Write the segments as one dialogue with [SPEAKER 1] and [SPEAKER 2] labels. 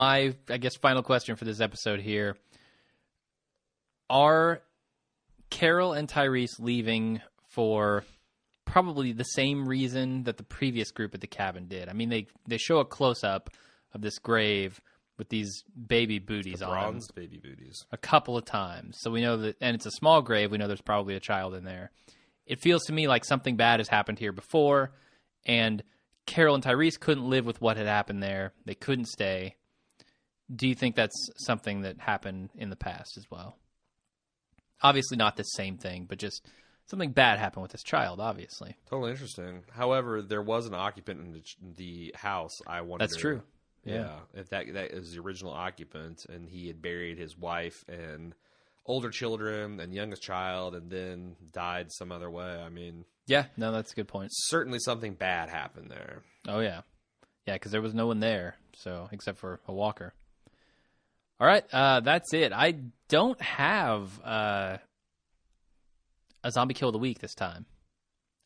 [SPEAKER 1] I guess, final question for this episode here. Are Carol and Tyrese leaving for probably the same reason that the previous group at the cabin did? I mean, they show a close-up of this grave with these baby booties on them.
[SPEAKER 2] Bronzed baby booties.
[SPEAKER 1] A couple of times. So we know that, and it's a small grave, we know there's probably a child in there. It feels to me like something bad has happened here before, and Carol and Tyrese couldn't live with what had happened there. They couldn't stay. Do you think that's something that happened in the past as well? Obviously not the same thing, but just something bad happened with this child, obviously.
[SPEAKER 2] Totally interesting. However, there was an occupant in the house. I wonder.
[SPEAKER 1] That's true. Yeah.
[SPEAKER 2] If that is the original occupant, and he had buried his wife and older children and youngest child, and then died some other way. I mean,
[SPEAKER 1] yeah, no, that's a good point.
[SPEAKER 2] Certainly something bad happened there.
[SPEAKER 1] Oh yeah, yeah, because there was no one there, so except for a walker. All right, that's it. I don't have a zombie kill of the week this time.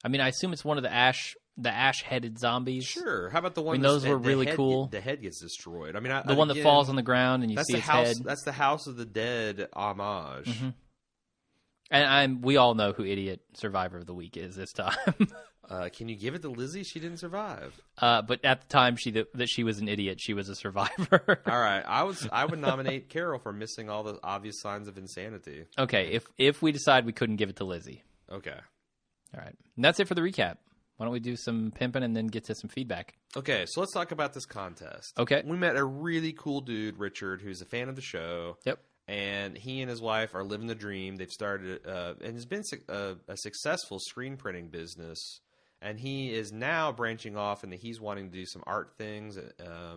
[SPEAKER 1] I mean, I assume it's one of the ash-headed zombies.
[SPEAKER 2] Sure. How about the one?
[SPEAKER 1] I mean, those were really cool.
[SPEAKER 2] The head gets destroyed. I mean,
[SPEAKER 1] the one that falls on the ground and you see its head.
[SPEAKER 2] That's the House of the Dead homage.
[SPEAKER 1] Mm-hmm. And we all know who Idiot Survivor of the Week is this time.
[SPEAKER 2] Can you give it to Lizzie? She didn't survive.
[SPEAKER 1] But at the time that she was an idiot, she was a survivor.
[SPEAKER 2] All right, I would nominate Carol for missing all the obvious signs of insanity.
[SPEAKER 1] Okay, if we decide we couldn't give it to Lizzie.
[SPEAKER 2] Okay.
[SPEAKER 1] All right. And that's it for the recap. Why don't we do some pimping and then get to some feedback?
[SPEAKER 2] Okay, so let's talk about this contest.
[SPEAKER 1] Okay.
[SPEAKER 2] We met a really cool dude, Richard, who's a fan of the show.
[SPEAKER 1] Yep.
[SPEAKER 2] And he and his wife are living the dream. They've started, and it's been a successful screen printing business. And he is now branching off, and he's wanting to do some art things,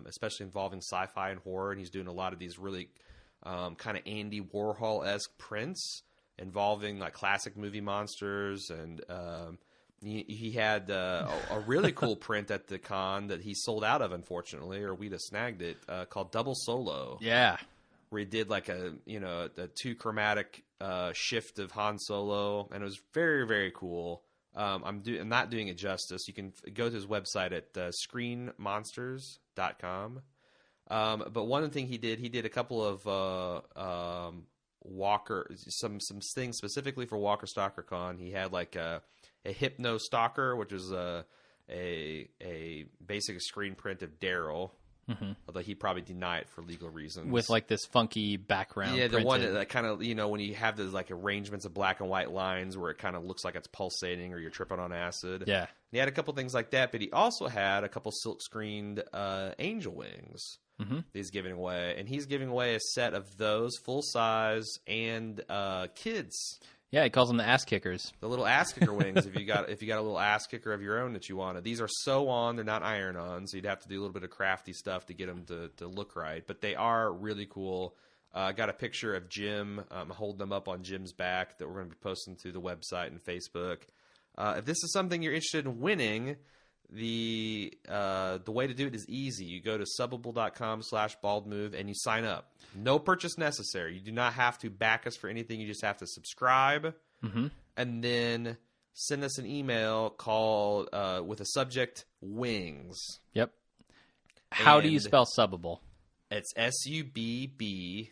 [SPEAKER 2] especially involving sci-fi and horror. And he's doing a lot of these really kind of Andy Warhol-esque prints involving like classic movie monsters. And he had a really cool print at the con that he sold out of, unfortunately, or we'd have snagged it, called Double Solo.
[SPEAKER 1] Yeah.
[SPEAKER 2] Where he did like a two chromatic shift of Han Solo, and it was very, very cool. I'm not doing it justice. You can go to his website at screenmonsters.com. But one thing he did a couple of Walker, some things specifically for Walker Stalker Con. He had like a Hypno Stalker, which is a basic screen print of Daryl. Mm-hmm. Although he'd probably deny it for legal reasons.
[SPEAKER 1] With like this funky background.
[SPEAKER 2] Yeah, the
[SPEAKER 1] printed.
[SPEAKER 2] one that kind of, when you have those like arrangements of black and white lines where it kind of looks like it's pulsating or you're tripping on acid.
[SPEAKER 1] Yeah.
[SPEAKER 2] He had a couple things like that, but he also had a couple silk screened angel wings that he's giving away. And he's giving away a set of those full size and kids.
[SPEAKER 1] Yeah, he calls them the ass kickers.
[SPEAKER 2] The little ass kicker wings. If you got a little ass kicker of your own that you wanted, these are sew on. They're not iron on, so you'd have to do a little bit of crafty stuff to get them to look right. But they are really cool. I got a picture of Jim. I'm holding them up on Jim's back that we're going to be posting to the website and Facebook. If this is something you're interested in winning, the way to do it is easy. You go to subbable.com/baldmove and you sign up. No purchase necessary. You do not have to back us for anything. You just have to subscribe and then send us an email called with a subject wings.
[SPEAKER 1] Yep. How do you spell Subbable?
[SPEAKER 2] It's SUBBABLE.com.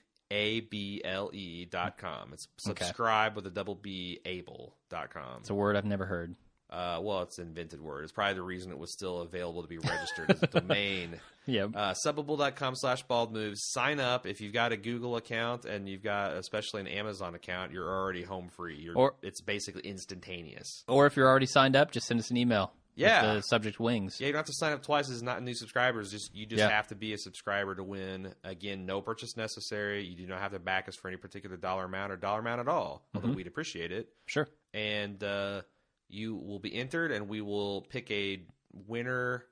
[SPEAKER 2] It's subscribe with a double B able.com.
[SPEAKER 1] It's a word I've never heard.
[SPEAKER 2] Well, it's an invented word. It's probably the reason it was still available to be registered as a domain.
[SPEAKER 1] Yeah.
[SPEAKER 2] Subbable.com/baldmoves. Sign up. If you've got a Google account and you've got especially an Amazon account, you're already home free. It's basically instantaneous.
[SPEAKER 1] Or if you're already signed up, just send us an email.
[SPEAKER 2] Yeah.
[SPEAKER 1] With the subject wings.
[SPEAKER 2] Yeah, you don't have to sign up twice. It's not new subscribers. You just have to be a subscriber to win. Again, no purchase necessary. You do not have to back us for any particular dollar amount or dollar amount at all, although we'd appreciate it.
[SPEAKER 1] Sure.
[SPEAKER 2] And you will be entered, and we will pick a winner.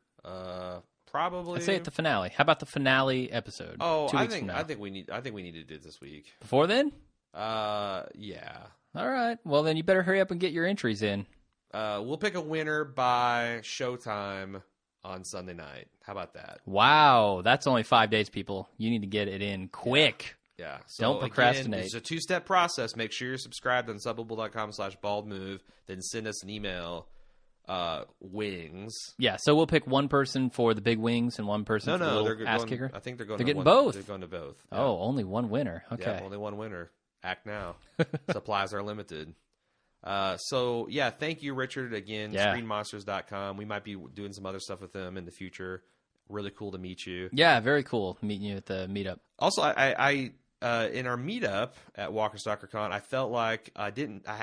[SPEAKER 2] Probably.
[SPEAKER 1] I'd say at the finale. How about the finale episode?
[SPEAKER 2] Oh,
[SPEAKER 1] 2 weeks from now.
[SPEAKER 2] I think we need to do it this week.
[SPEAKER 1] Before then?
[SPEAKER 2] Yeah.
[SPEAKER 1] All right. Well, then you better hurry up and get your entries in.
[SPEAKER 2] We'll pick a winner by showtime on Sunday night. How about that?
[SPEAKER 1] Wow, that's only 5 days, people. You need to get it in quick.
[SPEAKER 2] Yeah. So
[SPEAKER 1] don't procrastinate.
[SPEAKER 2] Again, it's a two-step process. Make sure you're subscribed on subbable.com/baldmove. Then send us an email wings.
[SPEAKER 1] Yeah, so we'll pick one person for the big wings and one person for the
[SPEAKER 2] they're
[SPEAKER 1] little ass
[SPEAKER 2] going,
[SPEAKER 1] kicker.
[SPEAKER 2] I think they're going.
[SPEAKER 1] They're
[SPEAKER 2] to
[SPEAKER 1] getting
[SPEAKER 2] one,
[SPEAKER 1] both.
[SPEAKER 2] They're going to both. Yeah.
[SPEAKER 1] Oh, only one winner. Okay.
[SPEAKER 2] Yeah, only one winner. Act now. Supplies are limited. So, yeah, thank you, Richard, again, screenmonsters.com. We might be doing some other stuff with them in the future. Really cool to meet you.
[SPEAKER 1] Yeah, very cool meeting you at the meetup.
[SPEAKER 2] Also, I in our meetup at Walker Stalker Con, I felt like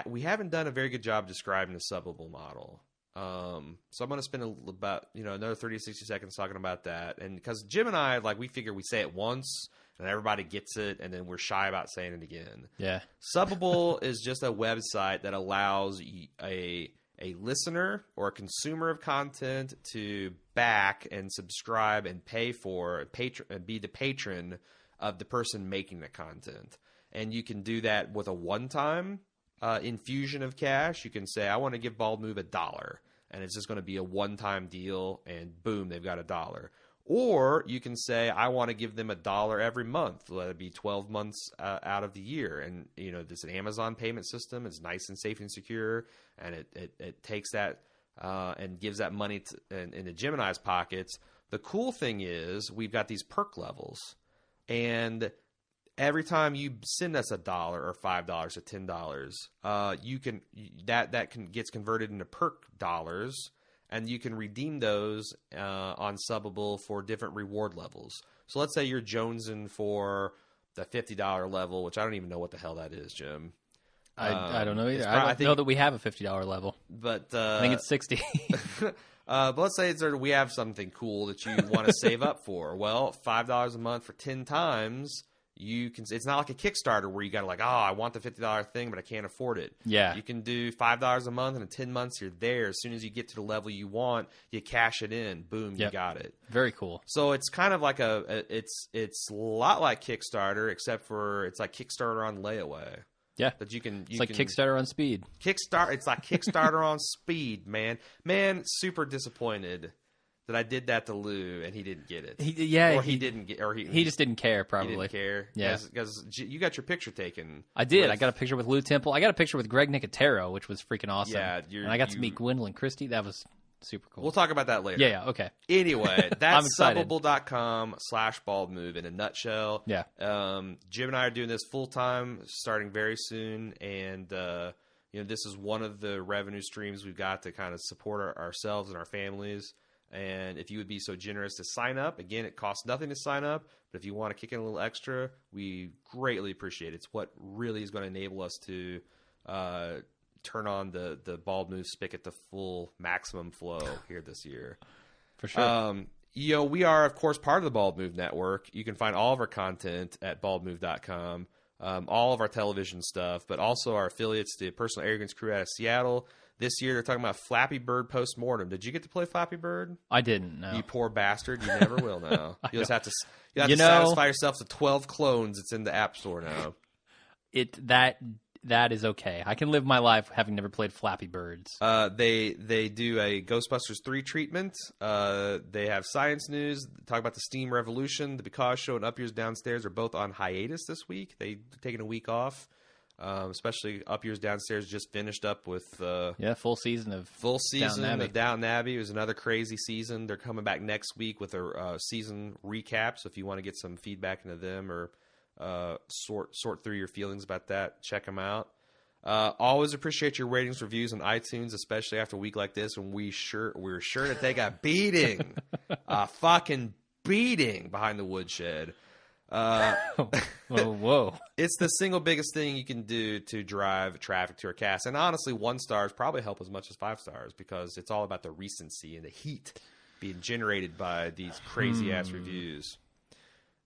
[SPEAKER 2] we haven't done a very good job describing the subbable model. So I'm going to spend about another 30 to 60 seconds talking about that. And because Jim and I, we figure we say it once and everybody gets it, and then we're shy about saying it again.
[SPEAKER 1] Yeah.
[SPEAKER 2] Subbable is just a website that allows a listener or a consumer of content to back and subscribe and pay for and be the patron of the person making the content. And you can do that with a one-time infusion of cash. You can say, I want to give Bald Move $1, and it's just going to be a one-time deal, and boom, they've got $1. Or you can say, I want to give them $1 every month. Let it be 12 months out of the year. And, this is an Amazon payment system. It's nice and safe and secure. And it takes that and gives that money into Gemini's pockets. The cool thing is we've got these perk levels. And every time you send us $1 or $5 or $10, you can gets converted into perk dollars. And you can redeem those on Subbable for different reward levels. So let's say you're jonesing for the $50 level, which I don't even know what the hell that is, Jim.
[SPEAKER 1] I don't know either. I don't know that we have a $50 level.
[SPEAKER 2] But
[SPEAKER 1] I think it's 60.
[SPEAKER 2] But let's say we have something cool that you want to save up for. Well, $5 a month for 10 times. It's not like a Kickstarter where you got to I want the $50 thing, but I can't afford it. Yeah. You can do $5 a month, and in 10 months you're there. As soon as you get to the level you want, you cash it in. Boom, you got it.
[SPEAKER 1] Very cool.
[SPEAKER 2] So it's kind of like it's a lot like Kickstarter, except for it's like Kickstarter on layaway.
[SPEAKER 1] Yeah.
[SPEAKER 2] That
[SPEAKER 1] it's like Kickstarter on speed.
[SPEAKER 2] It's like Kickstarter on speed, man. Man, super disappointed that I did that to Lou and he didn't get it. He
[SPEAKER 1] just didn't care. Probably
[SPEAKER 2] he didn't care. Yeah, because you got your picture taken.
[SPEAKER 1] I did. I got a picture with Lou Temple. I got a picture with Greg Nicotero, which was freaking awesome. Yeah, and I got to meet Gwendolyn Christie. That was super cool.
[SPEAKER 2] We'll talk about that later.
[SPEAKER 1] Yeah. Okay.
[SPEAKER 2] Anyway, that's subbable.com/baldmove in a nutshell.
[SPEAKER 1] Yeah.
[SPEAKER 2] Jim and I are doing this full time, starting very soon, and this is one of the revenue streams we've got to kind of support ourselves and our families. And if you would be so generous to sign up, again, it costs nothing to sign up, but if you want to kick in a little extra, we greatly appreciate it. It's what really is going to enable us to turn on the Bald Move spigot to full maximum flow here this year.
[SPEAKER 1] For sure.
[SPEAKER 2] We are, of course, part of the Bald Move Network. You can find all of our content at baldmove.com, all of our television stuff, but also our affiliates, the Personal Arrogance crew out of Seattle. This year, they're talking about Flappy Bird Postmortem. Did you get to play Flappy Bird?
[SPEAKER 1] I didn't, no.
[SPEAKER 2] You poor bastard. You never will now. You'll just have to satisfy yourself to 12 clones. It's in the App Store now.
[SPEAKER 1] That is okay. I can live my life having never played Flappy Birds.
[SPEAKER 2] They do a Ghostbusters 3 treatment. They have science news. Talk about the Steam Revolution. The Because Show and Up Yours Downstairs are both on hiatus this week. They're taking a week off. Especially Up Yours Downstairs just finished up with
[SPEAKER 1] full season of
[SPEAKER 2] Downton Abbey. It was another crazy season. They're coming back next week with a season recap. So if you want to get some feedback into them or sort through your feelings about that, check them out. Always appreciate your ratings, reviews on iTunes, especially after a week like this when we're sure to take a beating, a fucking beating behind the woodshed.
[SPEAKER 1] Whoa.
[SPEAKER 2] It's the single biggest thing you can do to drive traffic to our cast. And honestly, 1 stars probably help as much as 5 stars because it's all about the recency and the heat being generated by these crazy ass reviews.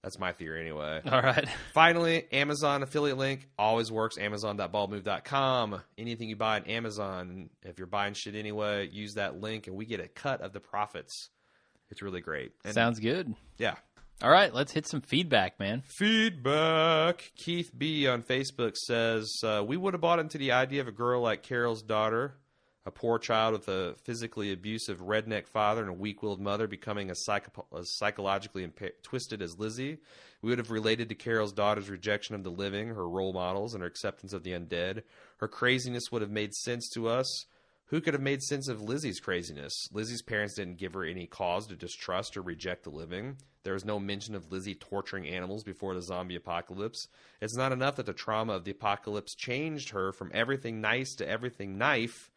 [SPEAKER 2] That's my theory anyway.
[SPEAKER 1] All right.
[SPEAKER 2] Finally, Amazon affiliate link always works. Amazon.baldmove.com. Anything you buy on Amazon, if you're buying shit anyway, use that link and we get a cut of the profits. It's really great. And
[SPEAKER 1] sounds good.
[SPEAKER 2] Yeah.
[SPEAKER 1] All right, let's hit some feedback, man.
[SPEAKER 2] Feedback. Keith B. on Facebook says, we would have bought into the idea of a girl like Carol's daughter, a poor child with a physically abusive redneck father and a weak-willed mother becoming as psychologically twisted as Lizzie. We would have related to Carol's daughter's rejection of the living, her role models, and her acceptance of the undead. Her craziness would have made sense to us, Who could have made sense of Lizzie's craziness? Lizzie's parents didn't give her any cause to distrust or reject the living. There was no mention of Lizzie torturing animals before the zombie apocalypse. It's not enough that the trauma of the apocalypse changed her from everything nice to everything knife.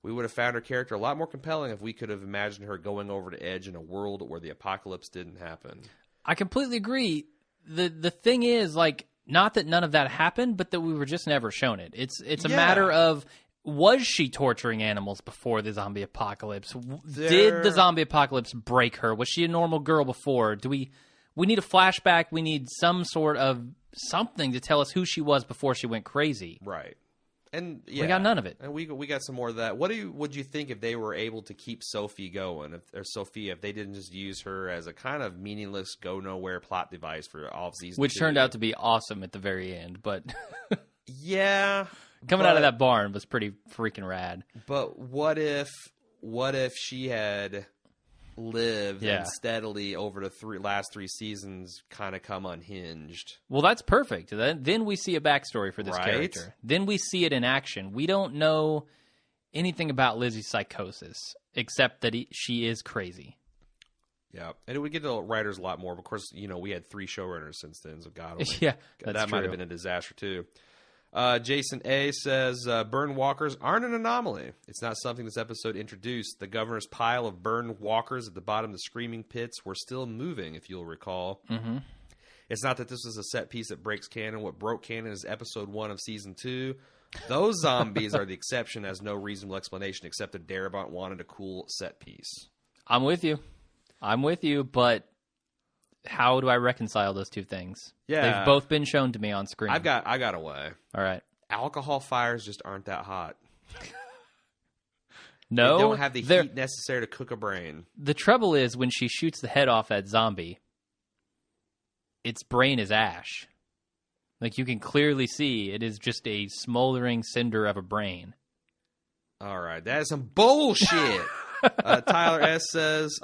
[SPEAKER 2] We would have found her character a lot more compelling if we could have imagined her going over the edge in a world where the apocalypse didn't happen.
[SPEAKER 1] I completely agree. The thing is, like, not that none of that happened, but that we were just never shown it. It's a matter of, was she torturing animals before the zombie apocalypse? Did the zombie apocalypse break her? Was she a normal girl before? We need a flashback. We need some sort of something to tell us who she was before she went crazy.
[SPEAKER 2] Right. And
[SPEAKER 1] we got none of it.
[SPEAKER 2] And we got some more of that. Would you think if they were able to keep Sophie going, if they didn't just use her as a kind of meaningless, go nowhere plot device for all of season 2?
[SPEAKER 1] Which turned out to be awesome at the very end, but
[SPEAKER 2] yeah,
[SPEAKER 1] coming out of that barn was pretty freaking rad.
[SPEAKER 2] But what if she had lived and steadily over the last 3 seasons kind of come unhinged?
[SPEAKER 1] Well, that's perfect. Then we see a backstory for this character. Then we see it in action. We don't know anything about Lizzie's psychosis except that she is crazy.
[SPEAKER 2] Yeah, and we get to writers a lot more. But of course, we had 3 showrunners since then, so God,
[SPEAKER 1] yeah, that
[SPEAKER 2] might have been a disaster too. Jason A. says, burn walkers aren't an anomaly. It's not something this episode introduced. The governor's pile of burned walkers at the bottom of the screaming pits were still moving, if you'll recall.
[SPEAKER 1] Mm-hmm.
[SPEAKER 2] It's not that this is a set piece that breaks canon. What broke canon is episode 1 of season 2. Those zombies are the exception, has no reasonable explanation except that Darabont wanted a cool set piece.
[SPEAKER 1] I'm with you, but how do I reconcile those two things?
[SPEAKER 2] Yeah.
[SPEAKER 1] They've both been shown to me on screen.
[SPEAKER 2] I got a way.
[SPEAKER 1] All right.
[SPEAKER 2] Alcohol fires just aren't that hot.
[SPEAKER 1] No.
[SPEAKER 2] They don't have the heat necessary to cook a brain.
[SPEAKER 1] The trouble is when she shoots the head off that zombie, its brain is ash. Like, you can clearly see it is just a smoldering cinder of a brain.
[SPEAKER 2] All right. That is some bullshit. Tyler S. says,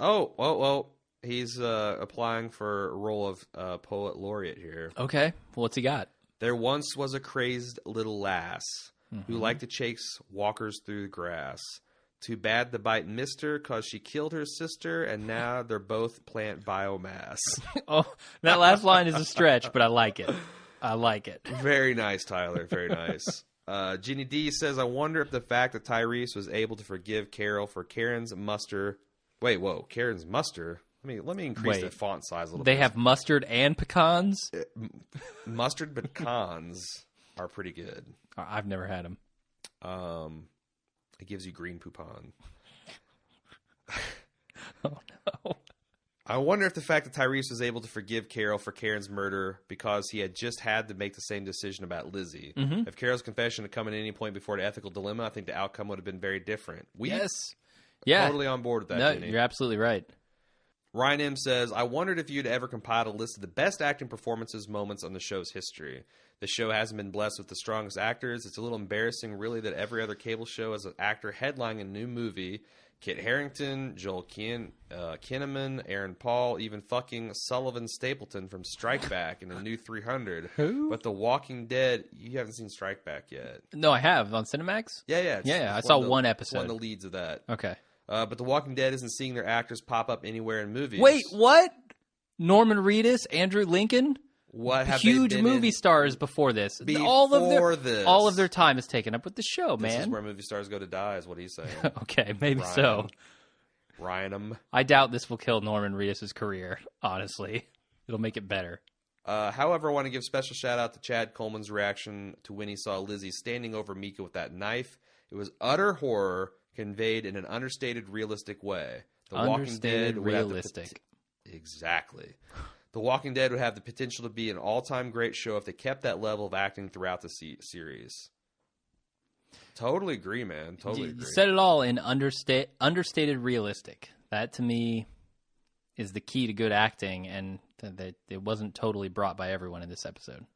[SPEAKER 2] he's applying for a role of poet laureate here.
[SPEAKER 1] Okay. Well, what's he got?
[SPEAKER 2] There once was a crazed little lass who liked to chase walkers through the grass. Too bad the bite missed her because she killed her sister, and now they're both plant biomass.
[SPEAKER 1] Oh, that last line is a stretch, but I like it.
[SPEAKER 2] Very nice, Tyler. Very nice. Ginny D says, I wonder if the fact that Tyrese was able to forgive Carol for Karen's muster. Wait, whoa, Karen's muster? Let me increase the font size a little bit.
[SPEAKER 1] They have mustard and pecans?
[SPEAKER 2] Mustard pecans are pretty good.
[SPEAKER 1] I've never had them.
[SPEAKER 2] It gives you green poupon.
[SPEAKER 1] Oh, no.
[SPEAKER 2] I wonder if the fact that Tyrese was able to forgive Carol for Karen's murder because he had just had to make the same decision about Lizzie. Mm-hmm. If Carol's confession had come at any point before the ethical dilemma, I think the outcome would have been very different.
[SPEAKER 1] Yes. Yeah.
[SPEAKER 2] Totally on board with that,
[SPEAKER 1] No,
[SPEAKER 2] Jenny.
[SPEAKER 1] you're absolutely right.
[SPEAKER 2] Ryan M. says, I wondered if you'd ever compiled a list of the best acting performances moments on the show's history. The show hasn't been blessed with the strongest actors. It's a little embarrassing, really, that every other cable show has an actor headlining a new movie. Kit Harington, Joel Kinnaman, Aaron Paul, even fucking Sullivan Stapleton from Strike Back in the new 300.
[SPEAKER 1] Who?
[SPEAKER 2] But The Walking Dead, you haven't seen Strike Back yet.
[SPEAKER 1] No, I have. On Cinemax?
[SPEAKER 2] Yeah.
[SPEAKER 1] Yeah, I saw one episode.
[SPEAKER 2] One of the leads of that.
[SPEAKER 1] Okay.
[SPEAKER 2] But The Walking Dead isn't seeing their actors pop up anywhere in movies.
[SPEAKER 1] Wait, what? Norman Reedus, Andrew Lincoln?
[SPEAKER 2] What have
[SPEAKER 1] huge
[SPEAKER 2] they been
[SPEAKER 1] movie stars before this? All of their time is taken up with the show, man.
[SPEAKER 2] This is where movie stars go to die, is what he's saying.
[SPEAKER 1] Okay, maybe so.
[SPEAKER 2] Ryan'em.
[SPEAKER 1] I doubt this will kill Norman Reedus' career, honestly. It'll make it better.
[SPEAKER 2] However, I want to give special shout out to Chad Coleman's reaction to when he saw Lizzie standing over Mika with that knife. It was utter horror conveyed in an understated, realistic way. Exactly. The Walking Dead would have the potential to be an all-time great show if they kept that level of acting throughout the series. Totally agree, man. Totally agree.
[SPEAKER 1] You said it all in understated realistic. That, to me, is the key to good acting, and that it wasn't totally brought by everyone in this episode.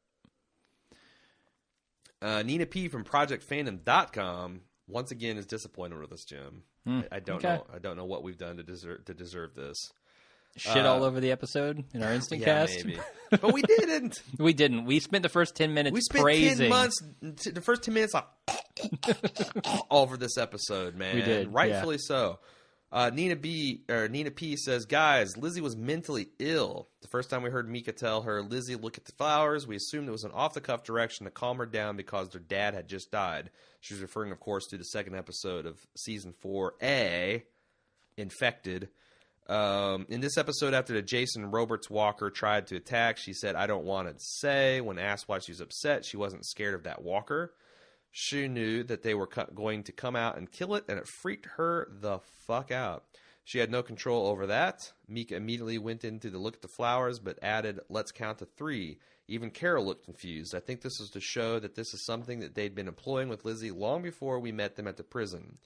[SPEAKER 2] Nina P. from ProjectFandom.com once again is disappointed with us, Jim. I don't know. I don't know what we've done to deserve this.
[SPEAKER 1] Shit all over the episode in our instant cast?
[SPEAKER 2] Maybe. But we didn't.
[SPEAKER 1] We didn't. We spent the first 10 minutes
[SPEAKER 2] we spent
[SPEAKER 1] praising.
[SPEAKER 2] 10 months, the first 10 minutes like, all over this episode, man.
[SPEAKER 1] We did,
[SPEAKER 2] Rightfully so. Nina P says, guys, Lizzie was mentally ill. The first time we heard Mika tell her, Lizzie, look at the flowers, we assumed it was an off-the-cuff direction to calm her down because their dad had just died. She was referring, of course, to the second episode of Season 4A, Infected. In this episode, after the Jason Roberts walker tried to attack, she said, I don't want to say. When asked why she was upset, she wasn't scared of that walker. She knew that they were going to come out and kill it, and it freaked her the fuck out. She had no control over that. Mika immediately went into the look at the flowers, but added, let's count to 3. Even Carol looked confused. I think this was to show that this is something that they'd been employing with Lizzie long before we met them at the prison.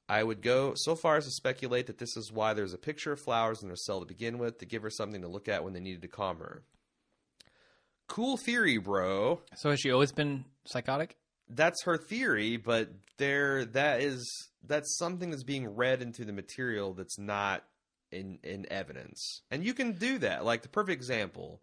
[SPEAKER 2] I would go so far as to speculate that this is why there's a picture of flowers in their cell to begin with, to give her something to look at when they needed to calm her. Cool theory, bro.
[SPEAKER 1] So has she always been psychotic?
[SPEAKER 2] That's her theory, but that's something that's being read into the material that's not in evidence. And you can do that. Like the perfect example,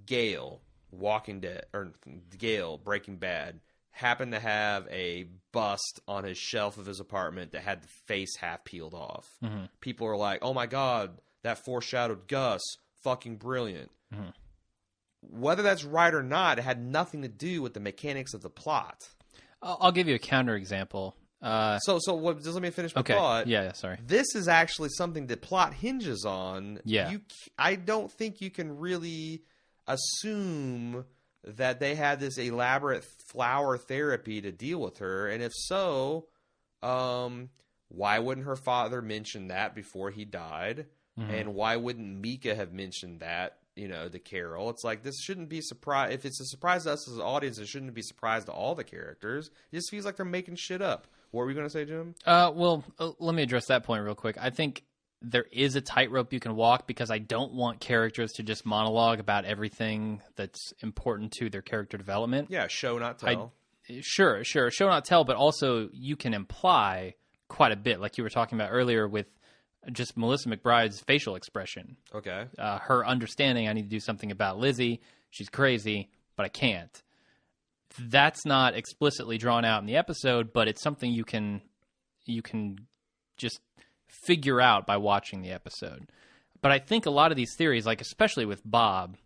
[SPEAKER 2] Gale, Walking Dead, or Gale, Breaking Bad, happened to have a bust on his shelf of his apartment that had the face half peeled off. Mm-hmm. People are like, oh my God, that foreshadowed Gus. Fucking brilliant. Mm-hmm. Whether that's right or not, it had nothing to do with the mechanics of the plot.
[SPEAKER 1] I'll give you a counterexample.
[SPEAKER 2] So just let me finish my thought.
[SPEAKER 1] Yeah, sorry.
[SPEAKER 2] This is actually something that plot hinges on.
[SPEAKER 1] Yeah.
[SPEAKER 2] I don't think you can really assume that they had this elaborate flower therapy to deal with her. And if so, why wouldn't her father mention that before he died? Mm-hmm. And why wouldn't Mika have mentioned that? To Carol. It's like, this shouldn't be surprise. If it's a surprise to us as an audience, it shouldn't be a surprise to all the characters. It just feels like they're making shit up. What were you going to say, Jim?
[SPEAKER 1] Let me address that point real quick. I think there is a tightrope you can walk, because I don't want characters to just monologue about everything that's important to their character development.
[SPEAKER 2] Yeah, show, not tell.
[SPEAKER 1] Sure. Show, not tell, but also you can imply quite a bit, like you were talking about earlier with just Melissa McBride's facial expression.
[SPEAKER 2] Okay.
[SPEAKER 1] Her understanding, I need to do something about Lizzie. She's crazy, but I can't. That's not explicitly drawn out in the episode, but it's something you can just figure out by watching the episode. But I think a lot of these theories, like especially with Bob,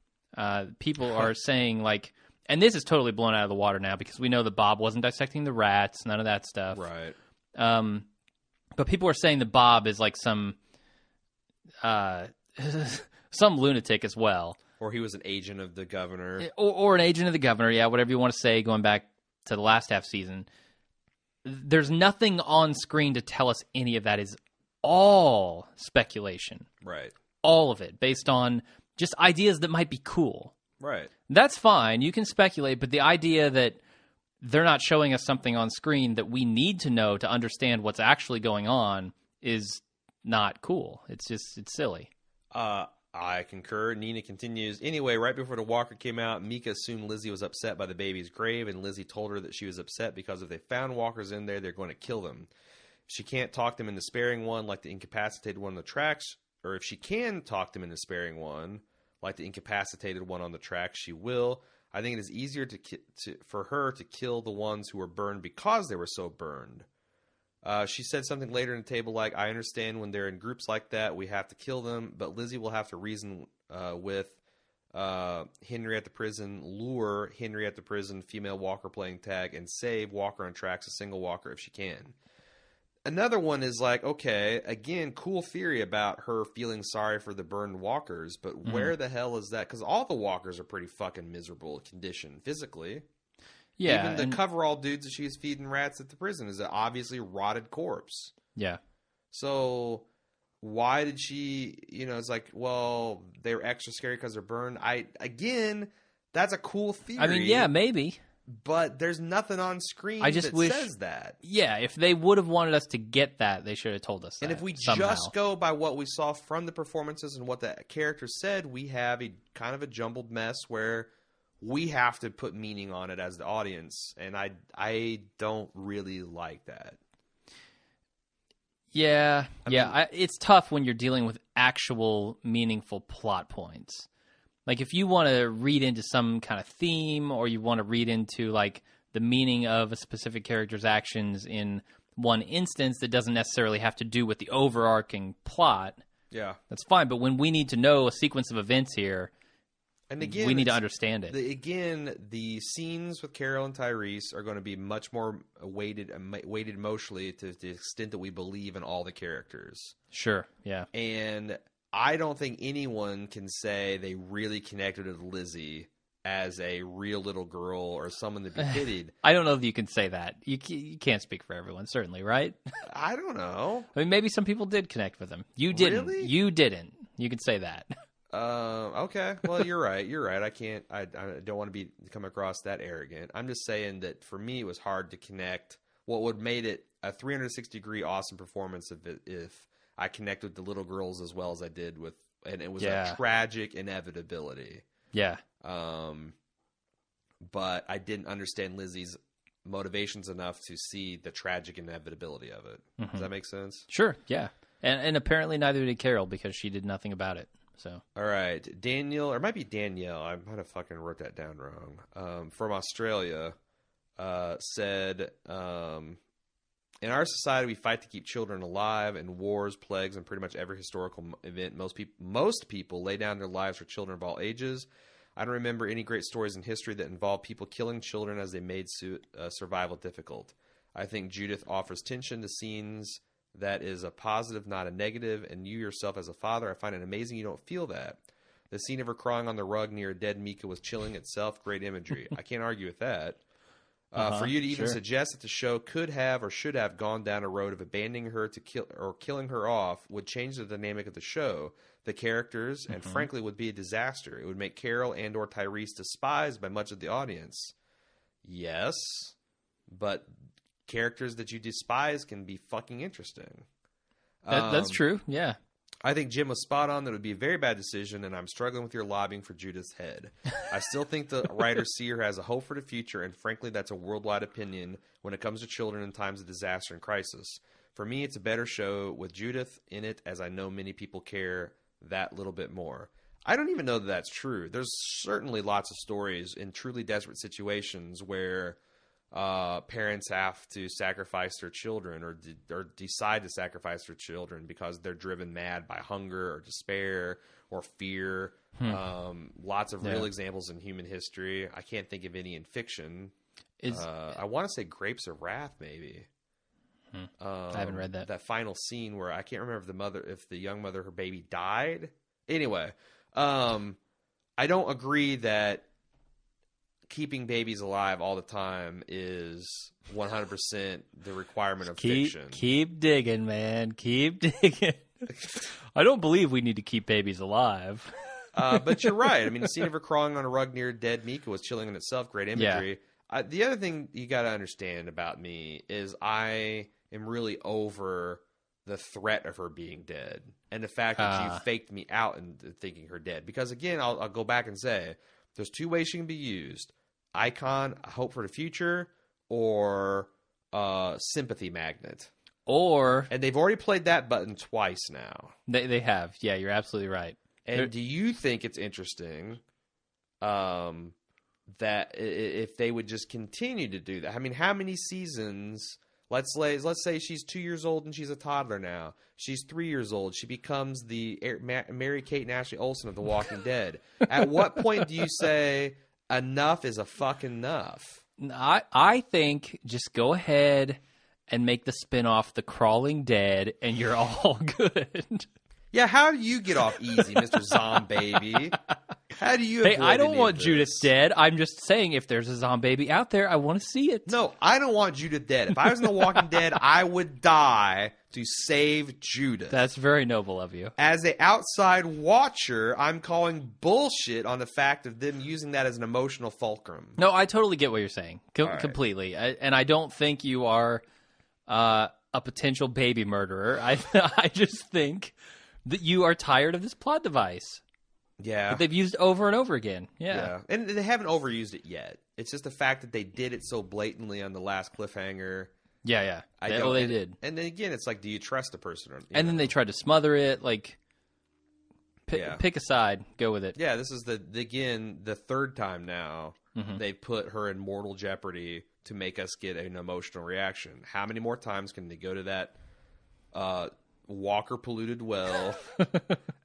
[SPEAKER 1] people are saying like, and this is totally blown out of the water now because we know that Bob wasn't dissecting the rats, none of that stuff.
[SPEAKER 2] Right.
[SPEAKER 1] But people are saying that Bob is like some lunatic as well.
[SPEAKER 2] Or he was an agent of the governor.
[SPEAKER 1] Or an agent of the governor, yeah, whatever you want to say, going back to the last half season. There's nothing on screen to tell us any of that. Is all speculation.
[SPEAKER 2] Right.
[SPEAKER 1] All of it, based on just ideas that might be cool.
[SPEAKER 2] Right.
[SPEAKER 1] That's fine. You can speculate, but the idea that they're not showing us something on screen that we need to know to understand what's actually going on is not cool. It's silly.
[SPEAKER 2] I concur. Nina continues. Anyway, right before the walker came out, Mika assumed Lizzie was upset by the baby's grave, and Lizzie told her that she was upset because if they found walkers in there, they're going to kill them. If she can't talk them into sparing one like the incapacitated one on the tracks, or if she can talk them into sparing one like the incapacitated one on the tracks, she will. I think it is easier for her to kill the ones who were burned because they were so burned. She said something later in the table like, I understand when they're in groups like that, we have to kill them, but Lizzie will have to reason with Henry at the prison, lure Henry at the prison, female walker playing tag, and save Walker on tracks, a single walker if she can. Another one is like, okay, again, cool theory about her feeling sorry for the burned walkers, but where the hell is that? Because all the walkers are pretty fucking miserable condition physically.
[SPEAKER 1] Yeah.
[SPEAKER 2] Even the coverall dudes that she was feeding rats at the prison is an obviously rotted corpse.
[SPEAKER 1] Yeah.
[SPEAKER 2] So why did she, it's like, well, they're extra scary because they're burned. Again, that's a cool theory.
[SPEAKER 1] I mean, yeah, maybe.
[SPEAKER 2] But there's nothing on screen that says that.
[SPEAKER 1] Yeah, if they would have wanted us to get that, they should have told us that.
[SPEAKER 2] And if we
[SPEAKER 1] somehow.
[SPEAKER 2] just go by what we saw from the performances and what the character said, we have a kind of a jumbled mess where we have to put meaning on it as the audience. And I don't really like that.
[SPEAKER 1] Yeah, it's tough when you're dealing with actual meaningful plot points. Like, if you want to read into some kind of theme or you want to read into, like, the meaning of a specific character's actions in one instance that doesn't necessarily have to do with the overarching plot, that's fine. But when we need to know a sequence of events here,
[SPEAKER 2] and again,
[SPEAKER 1] we need to understand it.
[SPEAKER 2] The scenes with Carol and Tyrese are going to be much more weighted emotionally to the extent that we believe in all the characters.
[SPEAKER 1] Sure, yeah.
[SPEAKER 2] And I don't think anyone can say they really connected with Lizzie as a real little girl or someone to be pitied.
[SPEAKER 1] I don't know if you can say that. You can't speak for everyone, certainly, right?
[SPEAKER 2] I don't know.
[SPEAKER 1] I mean, maybe some people did connect with him. You didn't.
[SPEAKER 2] Really?
[SPEAKER 1] You didn't. You can say that.
[SPEAKER 2] Okay. Well, you're right. You're right. I don't want to come across that arrogant. I'm just saying that for me, it was hard to connect. What would made it a 360-degree awesome performance if I connected with the little girls as well as I did with, and it was a tragic inevitability.
[SPEAKER 1] Yeah.
[SPEAKER 2] But I didn't understand Lizzie's motivations enough to see the tragic inevitability of it. Mm-hmm. Does that make sense?
[SPEAKER 1] Sure. Yeah. And apparently neither did Carol because she did nothing about it. So,
[SPEAKER 2] all right, Daniel, or it might be Danielle. I might have fucking wrote that down wrong. From Australia, said, in our society, we fight to keep children alive. In wars, plagues, and pretty much every historical event, most people lay down their lives for children of all ages. I don't remember any great stories in history that involved people killing children as they made survival difficult. I think Judith offers tension to scenes that is a positive, not a negative, and you yourself as a father, I find it amazing you don't feel that. The scene of her crying on the rug near a dead Mika was chilling itself. Great imagery. I can't argue with that. For you to even suggest that the show could have or should have gone down a road of abandoning her to kill or killing her off would change the dynamic of the show, the characters, and frankly would be a disaster. It would make Carol and or Tyrese despised by much of the audience. Yes, but characters that you despise can be fucking interesting.
[SPEAKER 1] That's true, yeah.
[SPEAKER 2] I think Jim was spot on that it would be a very bad decision, and I'm struggling with your lobbying for Judith's head. I still think the writer Sear has a hope for the future, and frankly, that's a worldwide opinion when it comes to children in times of disaster and crisis. For me, it's a better show with Judith in it, as I know many people care that little bit more. I don't even know that that's true. There's certainly lots of stories in truly desperate situations where parents have to sacrifice their children or decide to sacrifice their children because they're driven mad by hunger or despair or fear. Lots of real examples in human history. I can't think of any in fiction. I want to say Grapes of Wrath, maybe.
[SPEAKER 1] I haven't read that.
[SPEAKER 2] That final scene where I can't remember if the young mother, her baby died. Anyway, I don't agree that keeping babies alive all the time is 100% the requirement of fiction.
[SPEAKER 1] Keep digging, man. Keep digging. I don't believe we need to keep babies alive.
[SPEAKER 2] But you're right. I mean, the scene of her crawling on a rug near dead Mika was chilling in itself. Great imagery. Yeah. The other thing you got to understand about me is I am really over the threat of her being dead and the fact that you faked me out into thinking her dead. Because again, I'll go back and say there's two ways she can be used. Icon, hope for the future, or sympathy magnet. And they've already played that button twice now.
[SPEAKER 1] They have. Yeah, you're absolutely right.
[SPEAKER 2] And do you think it's interesting that if they would just continue to do that? I mean, how many seasons? Let's say she's 2 years old and she's a toddler now. She's 3 years old. She becomes the Mary-Kate and Ashley Olsen of The Walking Dead. At what point do you say enough is a fucking enough?
[SPEAKER 1] I think just go ahead and make the spinoff The Crawling Dead, and you're all good.
[SPEAKER 2] Yeah, how do you get off easy, Mr. Zombaby? How do you?
[SPEAKER 1] Hey, I don't want Judith dead. I'm just saying, if there's a Zombaby out there, I want to see it.
[SPEAKER 2] No, I don't want Judith dead. If I was in The Walking Dead, I would die to save Judith.
[SPEAKER 1] That's very noble of you.
[SPEAKER 2] As an outside watcher, I'm calling bullshit on the fact of them using that as an emotional fulcrum.
[SPEAKER 1] No, I totally get what you're saying, completely. And I don't think you are a potential baby murderer. I just think that you are tired of this plot device.
[SPEAKER 2] Yeah.
[SPEAKER 1] That they've used over and over again. Yeah.
[SPEAKER 2] And they haven't overused it yet. It's just the fact that they did it so blatantly on the last cliffhanger.
[SPEAKER 1] Yeah. They did.
[SPEAKER 2] And then again, it's like, do you trust the person?
[SPEAKER 1] Then they tried to smother it. Like, pick a side. Go with it.
[SPEAKER 2] Yeah, this is the third time now they've put her in mortal jeopardy to make us get an emotional reaction. How many more times can they go to that Walker polluted well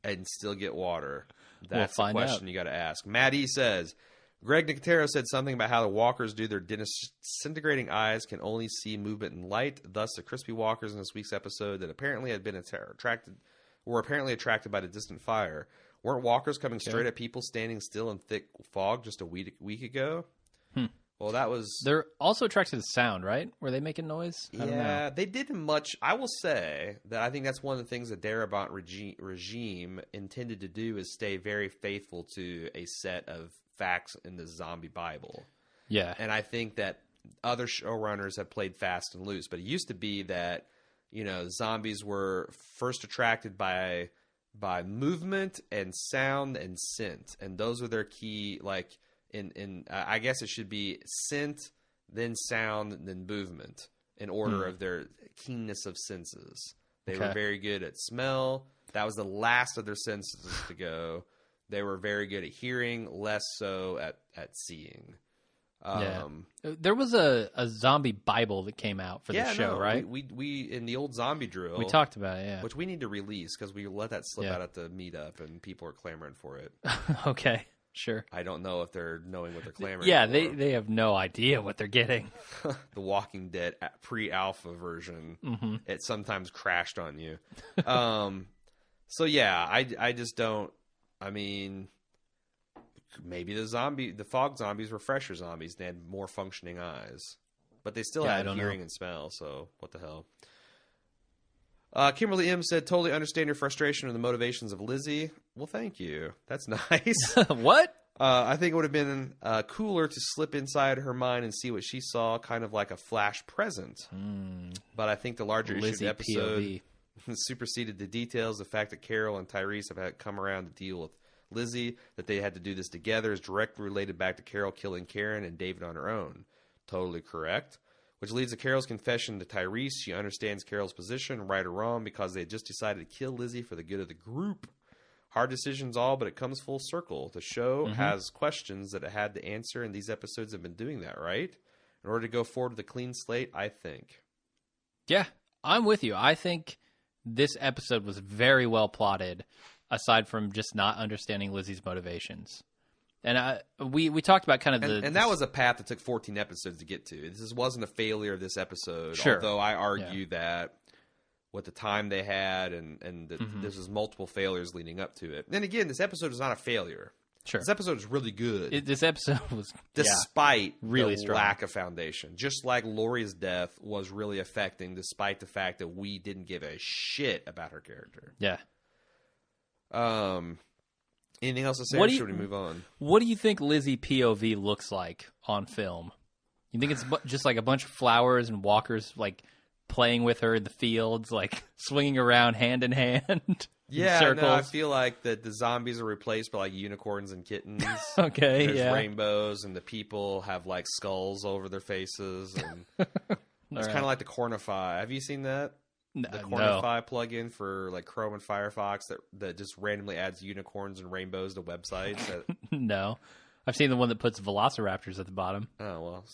[SPEAKER 2] and still get water? That's the question you got to ask. Matt E says, Greg Nicotero said something about how the walkers do their disintegrating eyes can only see movement and light. Thus, the crispy walkers in this week's episode that apparently had been were apparently attracted by the distant fire. Weren't walkers coming straight at people standing still in thick fog just a week ago? Well, that was...
[SPEAKER 1] They're also attracted to sound, right? Were they making noise? I don't know.
[SPEAKER 2] They didn't much. I will say that I think that's one of the things the Darabont regime intended to do is stay very faithful to a set of facts in the zombie Bible.
[SPEAKER 1] Yeah.
[SPEAKER 2] And I think that other showrunners have played fast and loose. But it used to be that, zombies were first attracted by movement and sound and scent. And those were their key, like... I guess it should be scent, then sound, then movement in order of their keenness of senses. They were very good at smell. That was the last of their senses to go. They were very good at hearing, less so at seeing.
[SPEAKER 1] There was a zombie Bible that came out for the show, right?
[SPEAKER 2] We in the old zombie drill.
[SPEAKER 1] We talked about it,
[SPEAKER 2] which we need to release because we let that slip out at the meetup and people are clamoring for it.
[SPEAKER 1] Okay. Sure.
[SPEAKER 2] I don't know if they're knowing what they're clamoring
[SPEAKER 1] for. They have no idea what they're getting.
[SPEAKER 2] The Walking Dead pre-alpha version. Mm-hmm. It sometimes crashed on you. So yeah, I just don't. I mean, maybe the fog zombies were fresher zombies. They had more functioning eyes, but they still had hearing and smell. So what the hell? Kimberly M. said, totally understand your frustration and the motivations of Lizzie. Well, thank you. That's nice.
[SPEAKER 1] What?
[SPEAKER 2] I think it would have been cooler to slip inside her mind and see what she saw, kind of like a flash present. But I think the larger issue of the episode superseded the details. The fact that Carol and Tyrese have had come around to deal with Lizzie, that they had to do this together, is directly related back to Carol killing Karen and David on her own. Totally correct. Which leads to Carol's confession to Tyrese. She understands Carol's position, right or wrong, because they had just decided to kill Lizzie for the good of the group. Hard decisions all, but it comes full circle. The show has questions that it had to answer, and these episodes have been doing that, right? In order to go forward with a clean slate, I think.
[SPEAKER 1] Yeah, I'm with you. I think this episode was very well plotted, aside from just not understanding Lizzie's motivations. And we talked about kind of
[SPEAKER 2] and that was a path that took 14 episodes to get to. This wasn't a failure of this episode, although I argue that with the time they had and this was multiple failures leading up to it. And again, this episode is not a failure.
[SPEAKER 1] Sure.
[SPEAKER 2] This episode is really good.
[SPEAKER 1] This episode was
[SPEAKER 2] despite
[SPEAKER 1] really
[SPEAKER 2] the
[SPEAKER 1] strong.
[SPEAKER 2] Lack of foundation. Just like Lori's death was really affecting despite the fact that we didn't give a shit about her character.
[SPEAKER 1] Yeah.
[SPEAKER 2] Anything else to say, or should we move on?
[SPEAKER 1] What do you think Lizzie POV looks like on film? You think it's just like a bunch of flowers and walkers like playing with her in the fields, like swinging around hand in hand?
[SPEAKER 2] Yeah,
[SPEAKER 1] circles?
[SPEAKER 2] No, I feel like that the zombies are replaced by like unicorns and kittens.
[SPEAKER 1] Okay,
[SPEAKER 2] There's rainbows, and the people have like skulls over their faces, and it's kind of like the Cornify. Have you seen that? The Cornify plugin for like Chrome and Firefox that just randomly adds unicorns and rainbows to websites.
[SPEAKER 1] No. I've seen the one that puts velociraptors at the bottom.
[SPEAKER 2] Oh, well,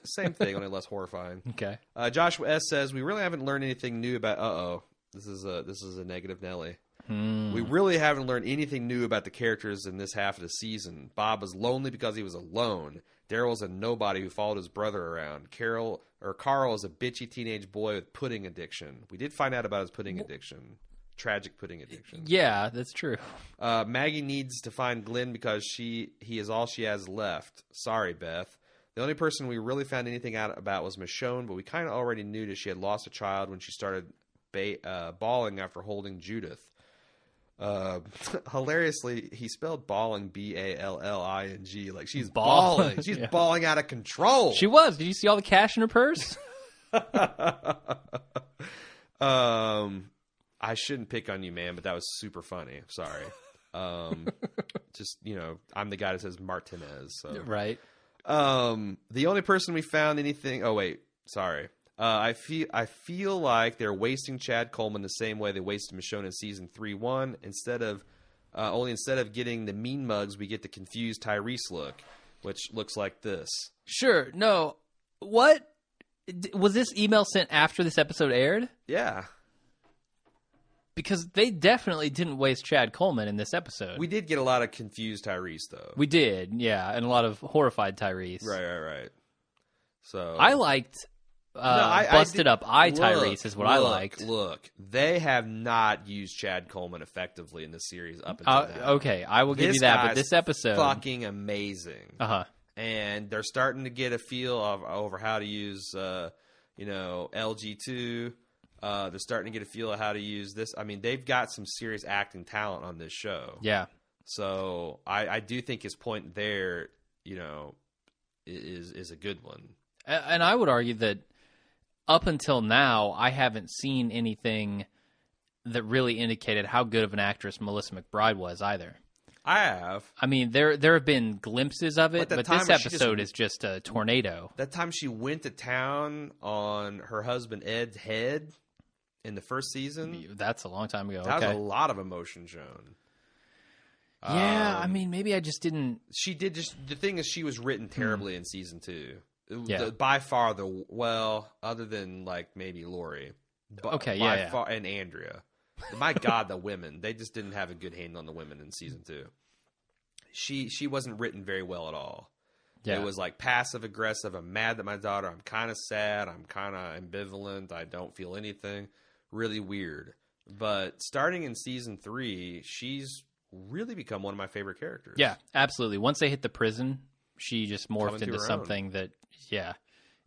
[SPEAKER 2] same thing, only less horrifying.
[SPEAKER 1] Okay.
[SPEAKER 2] Joshua S. says, we really haven't learned anything new about... This is a negative Nelly. We really haven't learned anything new about the characters in this half of the season. Bob was lonely because he was alone. Daryl's a nobody who followed his brother around. Carl is a bitchy teenage boy with pudding addiction. We did find out about his pudding addiction. Tragic pudding addiction.
[SPEAKER 1] Yeah, that's true.
[SPEAKER 2] Maggie needs to find Glenn because he is all she has left. Sorry, Beth. The only person we really found anything out about was Michonne, but we kind of already knew that she had lost a child when she started bawling after holding Judith. Hilariously, he spelled bawling B-A-L-L-I-N-G. Like she's bawling. She's bawling out of control.
[SPEAKER 1] She was. Did you see all the cash in her purse?
[SPEAKER 2] I shouldn't pick on you, man, but that was super funny. Sorry. Just, I'm the guy that says Martinez. So.
[SPEAKER 1] Right.
[SPEAKER 2] The only person we found anything. Oh, wait. Sorry. I feel like they're wasting Chad Coleman the same way they wasted Michonne in season 3-1. Instead of getting the mean mugs, we get the confused Tyrese look, which looks like this.
[SPEAKER 1] Sure. No. What? Was this email sent after this episode aired?
[SPEAKER 2] Yeah.
[SPEAKER 1] Because they definitely didn't waste Chad Coleman in this episode.
[SPEAKER 2] We did get a lot of confused Tyrese, though.
[SPEAKER 1] We did, yeah, and a lot of horrified Tyrese.
[SPEAKER 2] Right. So
[SPEAKER 1] I liked busted up Tyrese is what I liked.
[SPEAKER 2] Look, they have not used Chad Coleman effectively in this series up until now.
[SPEAKER 1] Okay, I will give you that, but this episode...
[SPEAKER 2] fucking amazing.
[SPEAKER 1] Uh-huh.
[SPEAKER 2] And they're starting to get a feel over how to use, LG2. They're starting to get a feel of how to use this. I mean, they've got some serious acting talent on this show.
[SPEAKER 1] Yeah.
[SPEAKER 2] So I do think his point there, is a good one.
[SPEAKER 1] And I would argue that up until now, I haven't seen anything that really indicated how good of an actress Melissa McBride was either.
[SPEAKER 2] I have.
[SPEAKER 1] I mean, there have been glimpses of it, but this episode is just a tornado.
[SPEAKER 2] That time she went to town on her husband Ed's head in the first season.
[SPEAKER 1] That's a long time ago.
[SPEAKER 2] That was a lot of emotion shown.
[SPEAKER 1] Yeah, I mean, maybe I just didn't...
[SPEAKER 2] She did just... The thing is, she was written terribly in season 2.
[SPEAKER 1] Yeah.
[SPEAKER 2] By far other than like maybe Lori. Far, and Andrea. My God, the women. They just didn't have a good handle on the women in season 2. She wasn't written very well at all. Yeah. It was like passive aggressive. I'm mad at my daughter. I'm kind of sad. I'm kind of ambivalent. I don't feel anything. Really weird. But starting in season 3, she's really become one of my favorite characters.
[SPEAKER 1] Yeah, absolutely. Once they hit the prison, she just morphed into something that,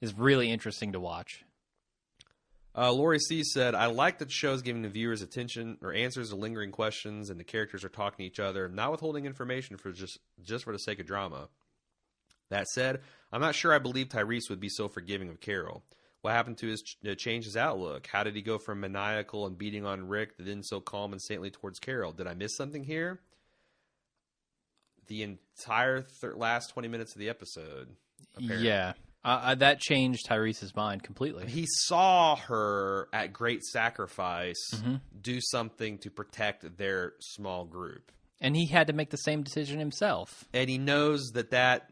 [SPEAKER 1] is really interesting to watch.
[SPEAKER 2] Lori C. said, I like that the show is giving the viewers attention or answers to lingering questions and the characters are talking to each other, not withholding information for just for the sake of drama. That said, I'm not sure I believe Tyrese would be so forgiving of Carol. What happened to change his outlook? How did he go from maniacal and beating on Rick to then so calm and saintly towards Carol? Did I miss something here? The entire last 20 minutes of the episode. Apparently.
[SPEAKER 1] Yeah. That changed Tyrese's mind completely.
[SPEAKER 2] He saw her at great sacrifice do something to protect their small group.
[SPEAKER 1] And he had to make the same decision himself.
[SPEAKER 2] And he knows that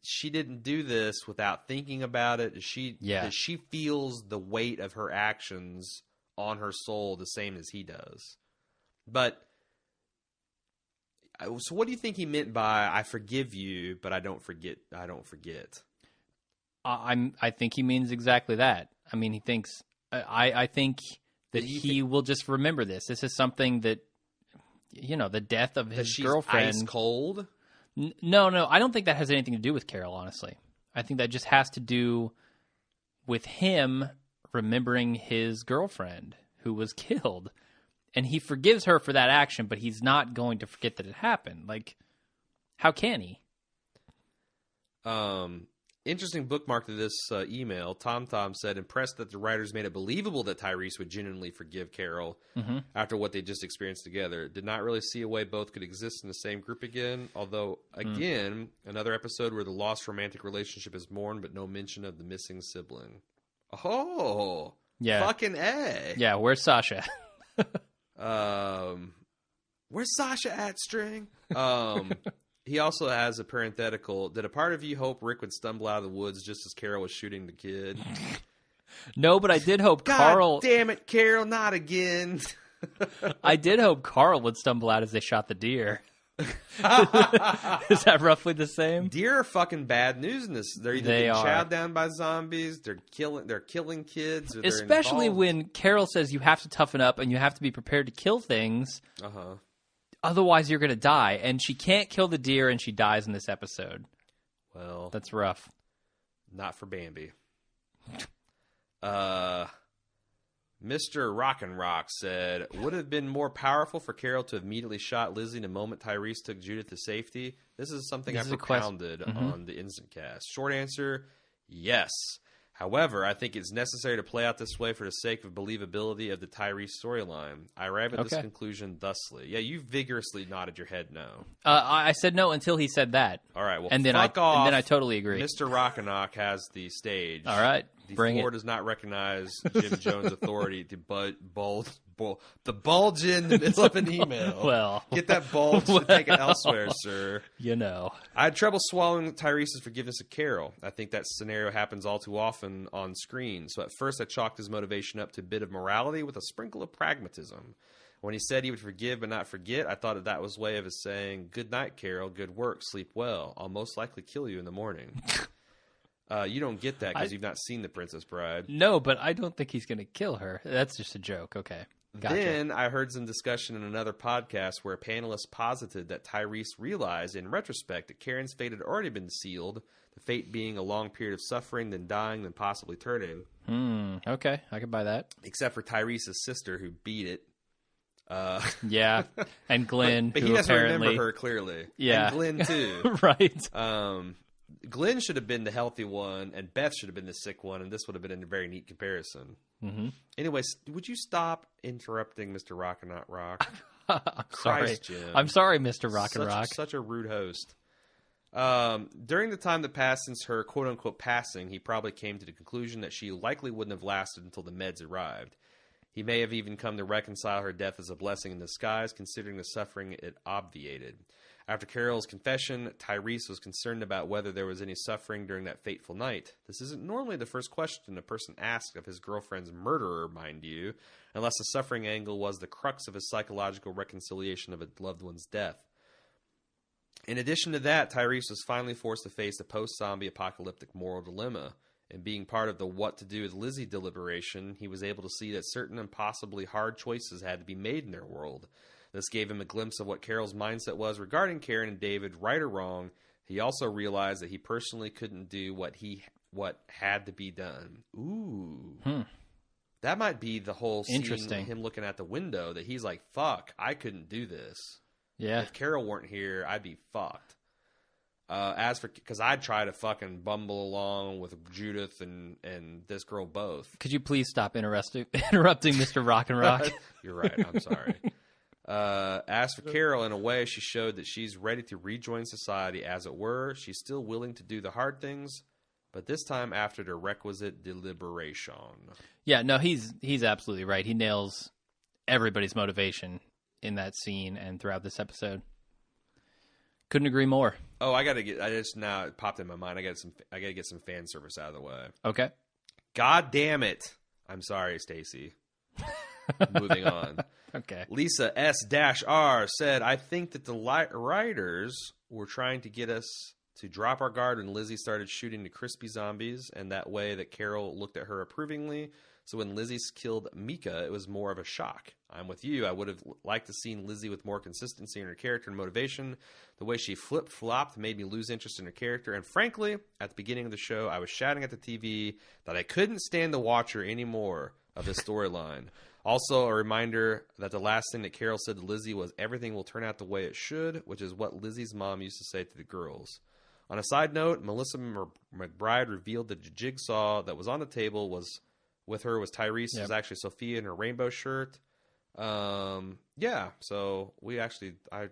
[SPEAKER 2] she didn't do this without thinking about it. That she feels the weight of her actions on her soul the same as he does. But so what do you think he meant by I forgive you, but I don't forget.
[SPEAKER 1] I think he means exactly that. I mean, he thinks I think that he will just remember this. This is something that the death of his girlfriend.
[SPEAKER 2] Ice cold.
[SPEAKER 1] No, I don't think that has anything to do with Carol. Honestly, I think that just has to do with him remembering his girlfriend who was killed, and he forgives her for that action, but he's not going to forget that it happened. Like, how can he?
[SPEAKER 2] Interesting bookmark to this email. Tom said, impressed that the writers made it believable that Tyrese would genuinely forgive Carol after what they just experienced together. Did not really see a way both could exist in the same group again. Although, again, another episode where the lost romantic relationship is mourned, but no mention of the missing sibling. Oh,
[SPEAKER 1] yeah.
[SPEAKER 2] Fucking A.
[SPEAKER 1] Yeah, where's Sasha?
[SPEAKER 2] Where's Sasha at, String? He also has a parenthetical. Did a part of you hope Rick would stumble out of the woods just as Carol was shooting the kid?
[SPEAKER 1] No, but I did hope
[SPEAKER 2] God
[SPEAKER 1] Carl...
[SPEAKER 2] damn it, Carol, not again.
[SPEAKER 1] I did hope Carl would stumble out as they shot the deer. Is that roughly the same?
[SPEAKER 2] Deer are fucking bad news in this. They're either getting chowed down by zombies, they're killing kids, or they're
[SPEAKER 1] especially
[SPEAKER 2] involved.
[SPEAKER 1] When Carol says you have to toughen up and you have to be prepared to kill things. Otherwise, you're going to die. And she can't kill the deer, and she dies in this episode.
[SPEAKER 2] Well,
[SPEAKER 1] that's rough.
[SPEAKER 2] Not for Bambi. Mr. Rock said, would it have been more powerful for Carol to have immediately shot Lizzie the moment Tyrese took Judith to safety? This is something I propounded on the Instant Cast. Short answer, yes. However, I think it's necessary to play out this way for the sake of believability of the Tyrese storyline. I arrive at this conclusion thusly. Yeah, you vigorously nodded your head no.
[SPEAKER 1] I said no until he said that.
[SPEAKER 2] All right, well,
[SPEAKER 1] and then
[SPEAKER 2] fuck off.
[SPEAKER 1] And then I totally agree.
[SPEAKER 2] Mr. Rockenach has the stage.
[SPEAKER 1] All right.
[SPEAKER 2] The
[SPEAKER 1] Bring
[SPEAKER 2] floor
[SPEAKER 1] it.
[SPEAKER 2] does not recognize Jim Jones' authority to bulge in the middle of an email.
[SPEAKER 1] Well.
[SPEAKER 2] Get that bulge and take it elsewhere, sir.
[SPEAKER 1] You know.
[SPEAKER 2] I had trouble swallowing Tyrese's forgiveness of Carol. I think that scenario happens all too often on screen. So at first I chalked his motivation up to a bit of morality with a sprinkle of pragmatism. When he said he would forgive but not forget, I thought that was a way of his saying, "Good night, Carol. Good work. Sleep well. I'll most likely kill you in the morning." You don't get that because you've not seen The Princess Bride.
[SPEAKER 1] No, but I don't think he's going to kill her. That's just a joke. Okay. Gotcha.
[SPEAKER 2] Then I heard some discussion in another podcast where a panelist posited that Tyrese realized in retrospect that Karen's fate had already been sealed, the fate being a long period of suffering, then dying, then possibly turning.
[SPEAKER 1] Okay. I can buy that.
[SPEAKER 2] Except for Tyrese's sister who beat it.
[SPEAKER 1] Yeah. And Glenn,
[SPEAKER 2] but
[SPEAKER 1] who
[SPEAKER 2] he doesn't
[SPEAKER 1] apparently...
[SPEAKER 2] remember her clearly.
[SPEAKER 1] Yeah.
[SPEAKER 2] And Glenn too.
[SPEAKER 1] Right.
[SPEAKER 2] Glenn should have been the healthy one, and Beth should have been the sick one, and this would have been a very neat comparison.
[SPEAKER 1] Mm-hmm.
[SPEAKER 2] Anyways, would you stop interrupting Mr. Rock and Not Rock?
[SPEAKER 1] I'm sorry.
[SPEAKER 2] Christ, Jim.
[SPEAKER 1] I'm sorry, Mr. Rock and Rock.
[SPEAKER 2] Such a rude host. During the time that passed since her quote-unquote passing, he probably came to the conclusion that she likely wouldn't have lasted until the meds arrived. He may have even come to reconcile her death as a blessing in disguise, considering the suffering it obviated. After Carol's confession, Tyrese was concerned about whether there was any suffering during that fateful night. This isn't normally the first question a person asks of his girlfriend's murderer, mind you, unless the suffering angle was the crux of his psychological reconciliation of a loved one's death. In addition to that, Tyrese was finally forced to face a post-zombie apocalyptic moral dilemma. And being part of the what to do with Lizzie deliberation, he was able to see that certain impossibly hard choices had to be made in their world. This gave him a glimpse of what Carol's mindset was regarding Karen and David, right or wrong. He also realized that he personally couldn't do what had to be done. Ooh. That might be the whole scene, him looking at the window, that he's like, fuck, I couldn't do this.
[SPEAKER 1] Yeah.
[SPEAKER 2] If Carol weren't here, I'd be fucked. Because I'd try to fucking bumble along with Judith and this girl both.
[SPEAKER 1] Could you please stop interrupting Mr. Rock and Rock?
[SPEAKER 2] You're right. I'm sorry. As for Carol, in a way, she showed that she's ready to rejoin society, as it were. She's still willing to do the hard things, but this time after the requisite deliberation.
[SPEAKER 1] Yeah, no, he's absolutely right. He nails everybody's motivation in that scene and throughout this episode. Couldn't agree more.
[SPEAKER 2] Oh, now it popped in my mind. I gotta get some fan service out of the way.
[SPEAKER 1] Okay.
[SPEAKER 2] God damn it. I'm sorry, Stacy. Moving on.
[SPEAKER 1] Okay.
[SPEAKER 2] Lisa S-R said, I think that the writers were trying to get us to drop our guard when Lizzie started shooting the crispy zombies, and that way that Carol looked at her approvingly. So when Lizzie killed Mika, it was more of a shock. I'm with you. I would have liked to seen Lizzie with more consistency in her character and motivation. The way she flip-flopped made me lose interest in her character. And frankly, at the beginning of the show, I was shouting at the TV that I couldn't stand to watch her anymore of this storyline. Also, a reminder that the last thing that Carol said to Lizzie was, everything will turn out the way it should, which is what Lizzie's mom used to say to the girls. On a side note, Melissa McBride revealed that the jigsaw that was on the table was Tyrese. Yep. It was actually Sophia in her rainbow shirt. Yeah, so I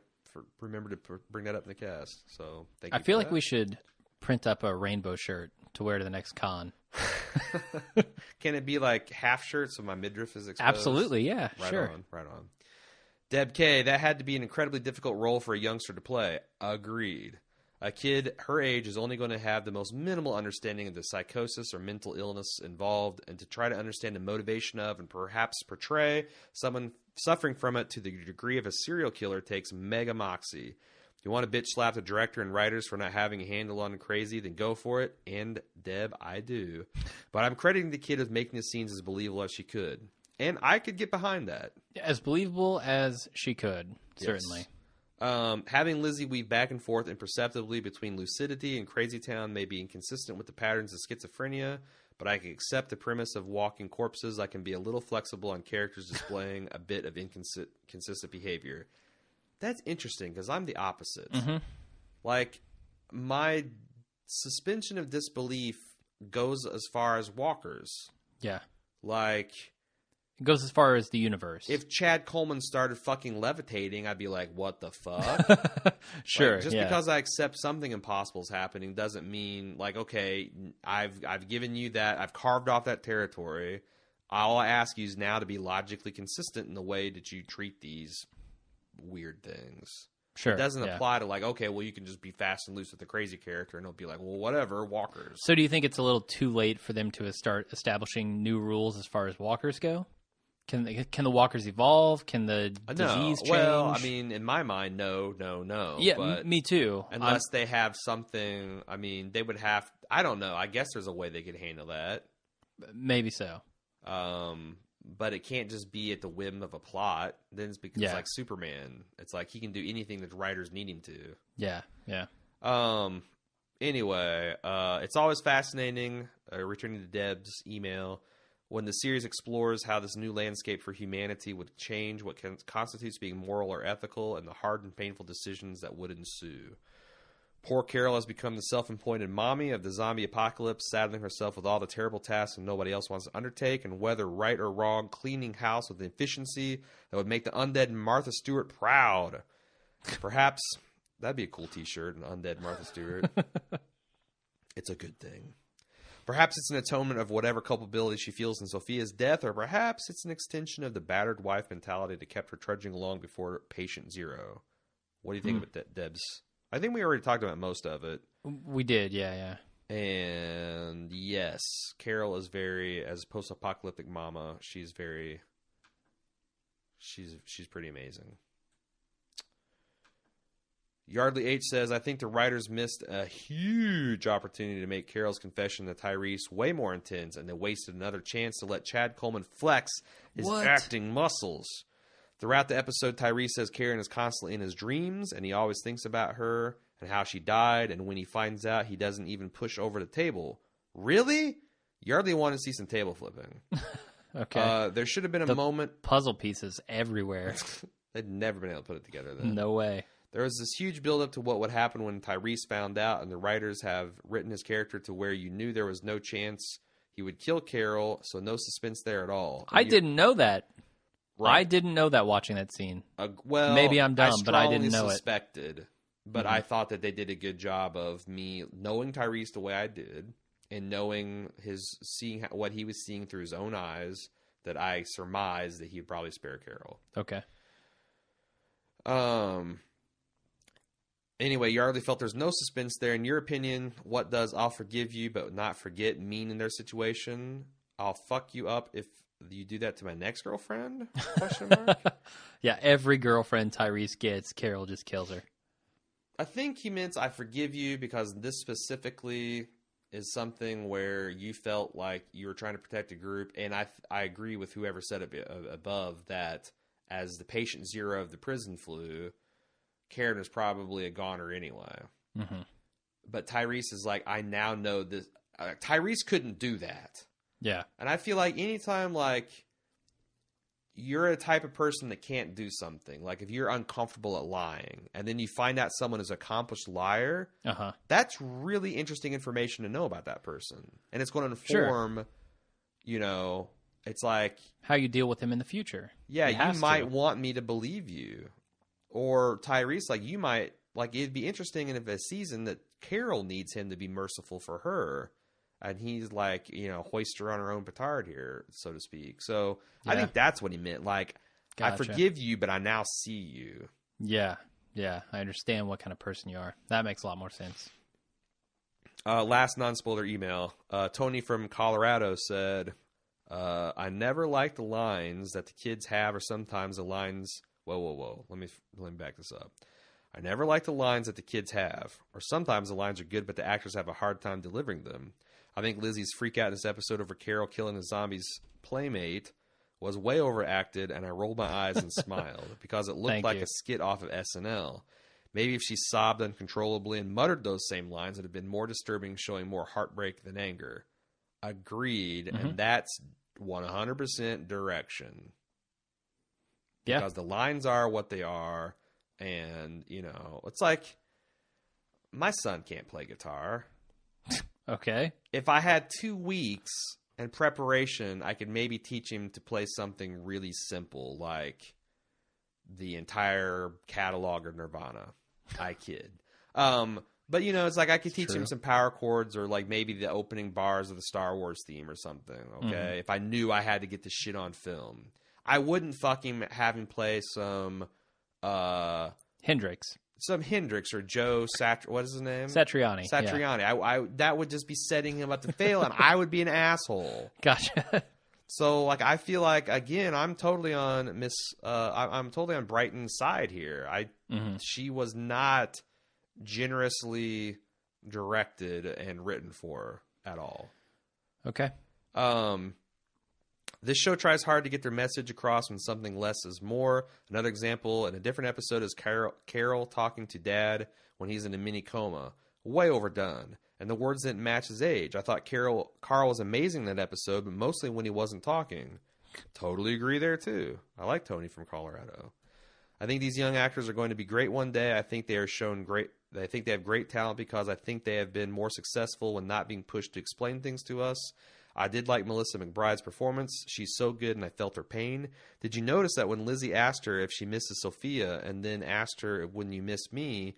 [SPEAKER 2] remembered to bring that up in the cast. So thank you.
[SPEAKER 1] I feel like we should print up a rainbow shirt to wear to the next con.
[SPEAKER 2] Can it be like half shirt so my midriff is exposed?
[SPEAKER 1] Absolutely, yeah, sure.
[SPEAKER 2] Right on. Deb K, that had to be an incredibly difficult role for a youngster to play. Agreed. A kid her age is only going to have the most minimal understanding of the psychosis or mental illness involved, and to try to understand the motivation of and perhaps portray someone suffering from it to the degree of a serial killer takes mega moxie. You want to bitch slap the director and writers for not having a handle on crazy, then go for it. And, Deb, I do. But I'm crediting the kid with making the scenes as believable as she could. And I could get behind that.
[SPEAKER 1] As believable as she could,
[SPEAKER 2] yes.
[SPEAKER 1] Certainly.
[SPEAKER 2] Having Lizzie weave back and forth imperceptibly between lucidity and crazy town may be inconsistent with the patterns of schizophrenia, but I can accept the premise of walking corpses. I can be a little flexible on characters displaying a bit of inconsistent behavior. That's interesting because I'm the opposite.
[SPEAKER 1] Mm-hmm.
[SPEAKER 2] Like, my suspension of disbelief goes as far as walkers.
[SPEAKER 1] Yeah.
[SPEAKER 2] Like,
[SPEAKER 1] It goes as far as the universe.
[SPEAKER 2] If Chad Coleman started fucking levitating, I'd be like, what the fuck?
[SPEAKER 1] Sure.
[SPEAKER 2] Like, just because I accept something impossible is happening doesn't mean, like, okay, I've given you that. I've carved off that territory. All I ask you is now to be logically consistent in the way that you treat these weird things.
[SPEAKER 1] Sure.
[SPEAKER 2] It doesn't apply to, like, okay, well, you can just be fast and loose with the crazy character, and it'll be like, well, whatever, walkers.
[SPEAKER 1] So do you think it's a little too late for them to start establishing new rules as far as walkers go? Can the walkers evolve? Can the disease change?
[SPEAKER 2] Well, I mean, in my mind, no.
[SPEAKER 1] Yeah,
[SPEAKER 2] but
[SPEAKER 1] me too.
[SPEAKER 2] Unless they have something, I mean, they would have, I don't know. I guess there's a way they could handle that.
[SPEAKER 1] Maybe so.
[SPEAKER 2] But it can't just be at the whim of a plot. Then it's because like Superman. It's like he can do anything that the writers need him to.
[SPEAKER 1] Yeah.
[SPEAKER 2] Anyway, it's always fascinating, returning to Deb's email, when the series explores how this new landscape for humanity would change what constitutes being moral or ethical and the hard and painful decisions that would ensue. Poor Carol has become the self-appointed mommy of the zombie apocalypse, saddling herself with all the terrible tasks that nobody else wants to undertake, and whether right or wrong, cleaning house with efficiency that would make the undead Martha Stewart proud. Perhaps that'd be a cool t-shirt, an undead Martha Stewart. It's a good thing. Perhaps it's an atonement of whatever culpability she feels in Sophia's death, or perhaps it's an extension of the battered wife mentality that kept her trudging along before patient zero. What do you think of it, Debs? I think we already talked about most of it.
[SPEAKER 1] We did, yeah.
[SPEAKER 2] And yes, Carol is very, as a post-apocalyptic mama, she's pretty amazing. Yardley H says, I think the writers missed a huge opportunity to make Carol's confession to Tyrese way more intense, and they wasted another chance to let Chad Coleman flex his acting muscles. Throughout the episode, Tyrese says Karen is constantly in his dreams, and he always thinks about her and how she died, and when he finds out, he doesn't even push over the table. Really? Yardley wanted to see some table flipping.
[SPEAKER 1] Okay.
[SPEAKER 2] There should have been a moment.
[SPEAKER 1] Puzzle pieces everywhere.
[SPEAKER 2] They'd never been able to put it together then.
[SPEAKER 1] No way.
[SPEAKER 2] There was this huge buildup to what would happen when Tyrese found out, and the writers have written his character to where you knew there was no chance he would kill Carol, so no suspense there at all.
[SPEAKER 1] I didn't know that.
[SPEAKER 2] Right.
[SPEAKER 1] I didn't know that watching that scene.
[SPEAKER 2] Well,
[SPEAKER 1] maybe I'm dumb, but I didn't know
[SPEAKER 2] suspected, but I thought that they did a good job of me knowing Tyrese the way I did, and knowing seeing what he was seeing through his own eyes, that I surmised that he'd probably spare Carol.
[SPEAKER 1] Okay.
[SPEAKER 2] Anyway, Yardley felt there's no suspense there. In your opinion, what does "I'll forgive you but not forget" mean in their situation? I'll fuck you up if you do that to my next girlfriend? Question mark.
[SPEAKER 1] Yeah, every girlfriend Tyrese gets, Carol just kills her.
[SPEAKER 2] I think he meant I forgive you because this specifically is something where you felt like you were trying to protect a group, and I agree with whoever said it above that as the patient zero of the prison flu, Karen is probably a goner anyway.
[SPEAKER 1] Mm-hmm.
[SPEAKER 2] But Tyrese is like, I now know this. Tyrese couldn't do that.
[SPEAKER 1] Yeah.
[SPEAKER 2] And I feel like anytime, like, you're a type of person that can't do something, like if you're uncomfortable at lying, and then you find out someone is an accomplished liar, that's really interesting information to know about that person. And it's going to inform, it's like...
[SPEAKER 1] how you deal with him in the future.
[SPEAKER 2] Yeah, you might want me to believe you. Or Tyrese, like, you might... like, it'd be interesting in a season that Carol needs him to be merciful for her. And he's like, hoist her on her own petard here, so to speak. So I think that's what he meant. Like, gotcha. I forgive you, but I now see you.
[SPEAKER 1] Yeah. I understand what kind of person you are. That makes a lot more sense.
[SPEAKER 2] Last non-spoiler email. Tony from Colorado said, I never like the lines that the kids have, or sometimes the lines... Whoa. Let me back this up. I never like the lines that the kids have, or sometimes the lines are good, but the actors have a hard time delivering them. I think Lizzie's freak out in this episode over Carol killing the zombie's playmate was way overacted, and I rolled my eyes and smiled because it looked like a skit off of SNL. Maybe if she sobbed uncontrollably and muttered those same lines, it would have been more disturbing, showing more heartbreak than anger. Agreed, and that's 100% direction.
[SPEAKER 1] Yeah.
[SPEAKER 2] Because the lines are what they are, and, it's like, my son can't play guitar.
[SPEAKER 1] Okay.
[SPEAKER 2] If I had 2 weeks and preparation, I could maybe teach him to play something really simple, like the entire catalog of Nirvana. I kid. But, you know, it's like I could teach him some power chords or like maybe the opening bars of the Star Wars theme or something, okay? If I knew I had to get this shit on film. I wouldn't fucking have him play some...
[SPEAKER 1] Hendrix.
[SPEAKER 2] Some Hendrix or Joe what is his name?
[SPEAKER 1] Satriani.
[SPEAKER 2] Satriani. Yeah. I that would just be setting him up to fail, and I would be an asshole.
[SPEAKER 1] Gotcha.
[SPEAKER 2] So, like, I feel like, again, I'm totally on I'm totally on Brighton's side here. She was not generously directed and written for at all.
[SPEAKER 1] Okay.
[SPEAKER 2] This show tries hard to get their message across when something less is more. Another example in a different episode is Carol talking to Dad when he's in a mini coma. Way overdone. And the words didn't match his age. I thought Carl was amazing in that episode, but mostly when he wasn't talking. Totally agree there, too. I like Tony from Colorado. I think these young actors are going to be great one day. I think they are shown great. I think they have great talent because I think they have been more successful when not being pushed to explain things to us. I did like Melissa McBride's performance. She's so good, and I felt her pain. Did you notice that when Lizzie asked her if she misses Sophia and then asked her, when you miss me,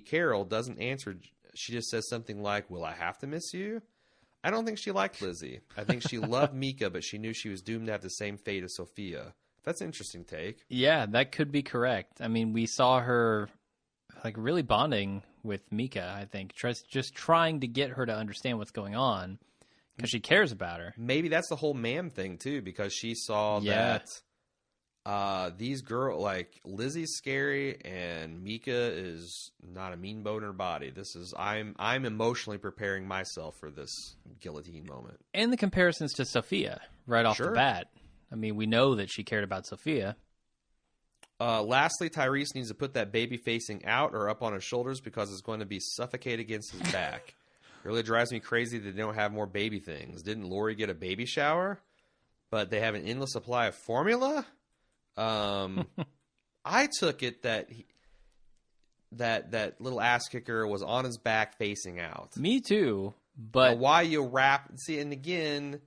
[SPEAKER 2] Carol, doesn't answer. She just says something like, will I have to miss you? I don't think she liked Lizzie. I think she loved Mika, but she knew she was doomed to have the same fate as Sophia. That's an interesting take.
[SPEAKER 1] Yeah, that could be correct. I mean, we saw her like really bonding with Mika, I think, just trying to get her to understand what's going on. Because she cares about her.
[SPEAKER 2] Maybe that's the whole ma'am thing, too, because she saw that these girls, like, Lizzie's scary and Mika is not a mean bone in her body. I'm emotionally preparing myself for this guillotine moment.
[SPEAKER 1] And the comparisons to Sophia right off the bat. I mean, we know that she cared about Sophia.
[SPEAKER 2] Lastly, Tyrese needs to put that baby facing out or up on his shoulders because it's going to be suffocate against his back. It really drives me crazy that they don't have more baby things. Didn't Lori get a baby shower? But they have an endless supply of formula? I took it that that little ass kicker was on his back facing out.
[SPEAKER 1] Me too. But
[SPEAKER 2] now, why you wrap... See, and again,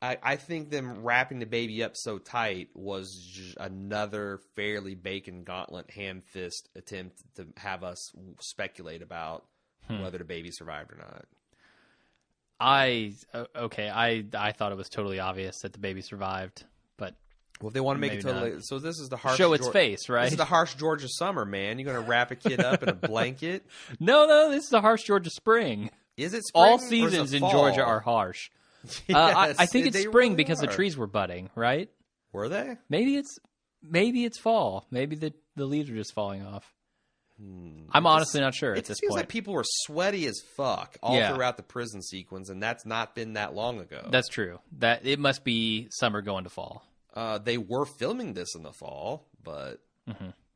[SPEAKER 2] I think them wrapping the baby up so tight was just another fairly bacon gauntlet ham fist attempt to have us speculate about whether the baby survived or not.
[SPEAKER 1] I thought it was totally obvious that the baby survived, but
[SPEAKER 2] well, if they want to make it totally, so this is the harsh
[SPEAKER 1] show its face, right?
[SPEAKER 2] This is the harsh Georgia summer, man. You're going to wrap a kid up in a blanket?
[SPEAKER 1] No, this is the harsh Georgia spring.
[SPEAKER 2] Is it spring?
[SPEAKER 1] All seasons in Georgia are harsh.
[SPEAKER 2] Yes,
[SPEAKER 1] I think it's spring
[SPEAKER 2] really
[SPEAKER 1] because the trees were budding, right?
[SPEAKER 2] Were they?
[SPEAKER 1] Maybe it's fall. Maybe the leaves are just falling off. I'm honestly not sure at this point.
[SPEAKER 2] It seems like people were sweaty as fuck all throughout the prison sequence, and that's not been that long ago.
[SPEAKER 1] That's true. That it must be summer going to fall.
[SPEAKER 2] They were filming this in the fall, but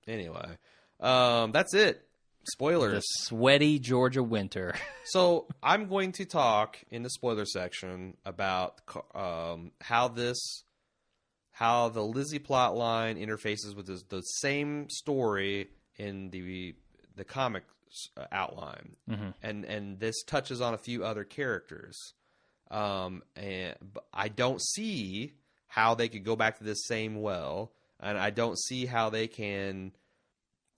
[SPEAKER 2] anyway, that's it. Spoilers.
[SPEAKER 1] The sweaty Georgia winter.
[SPEAKER 2] So I'm going to talk in the spoiler section about how the Lizzie plot line interfaces with the same story in the comic outline, and this touches on a few other characters, and I don't see how they could go back to this same well, and I don't see how they can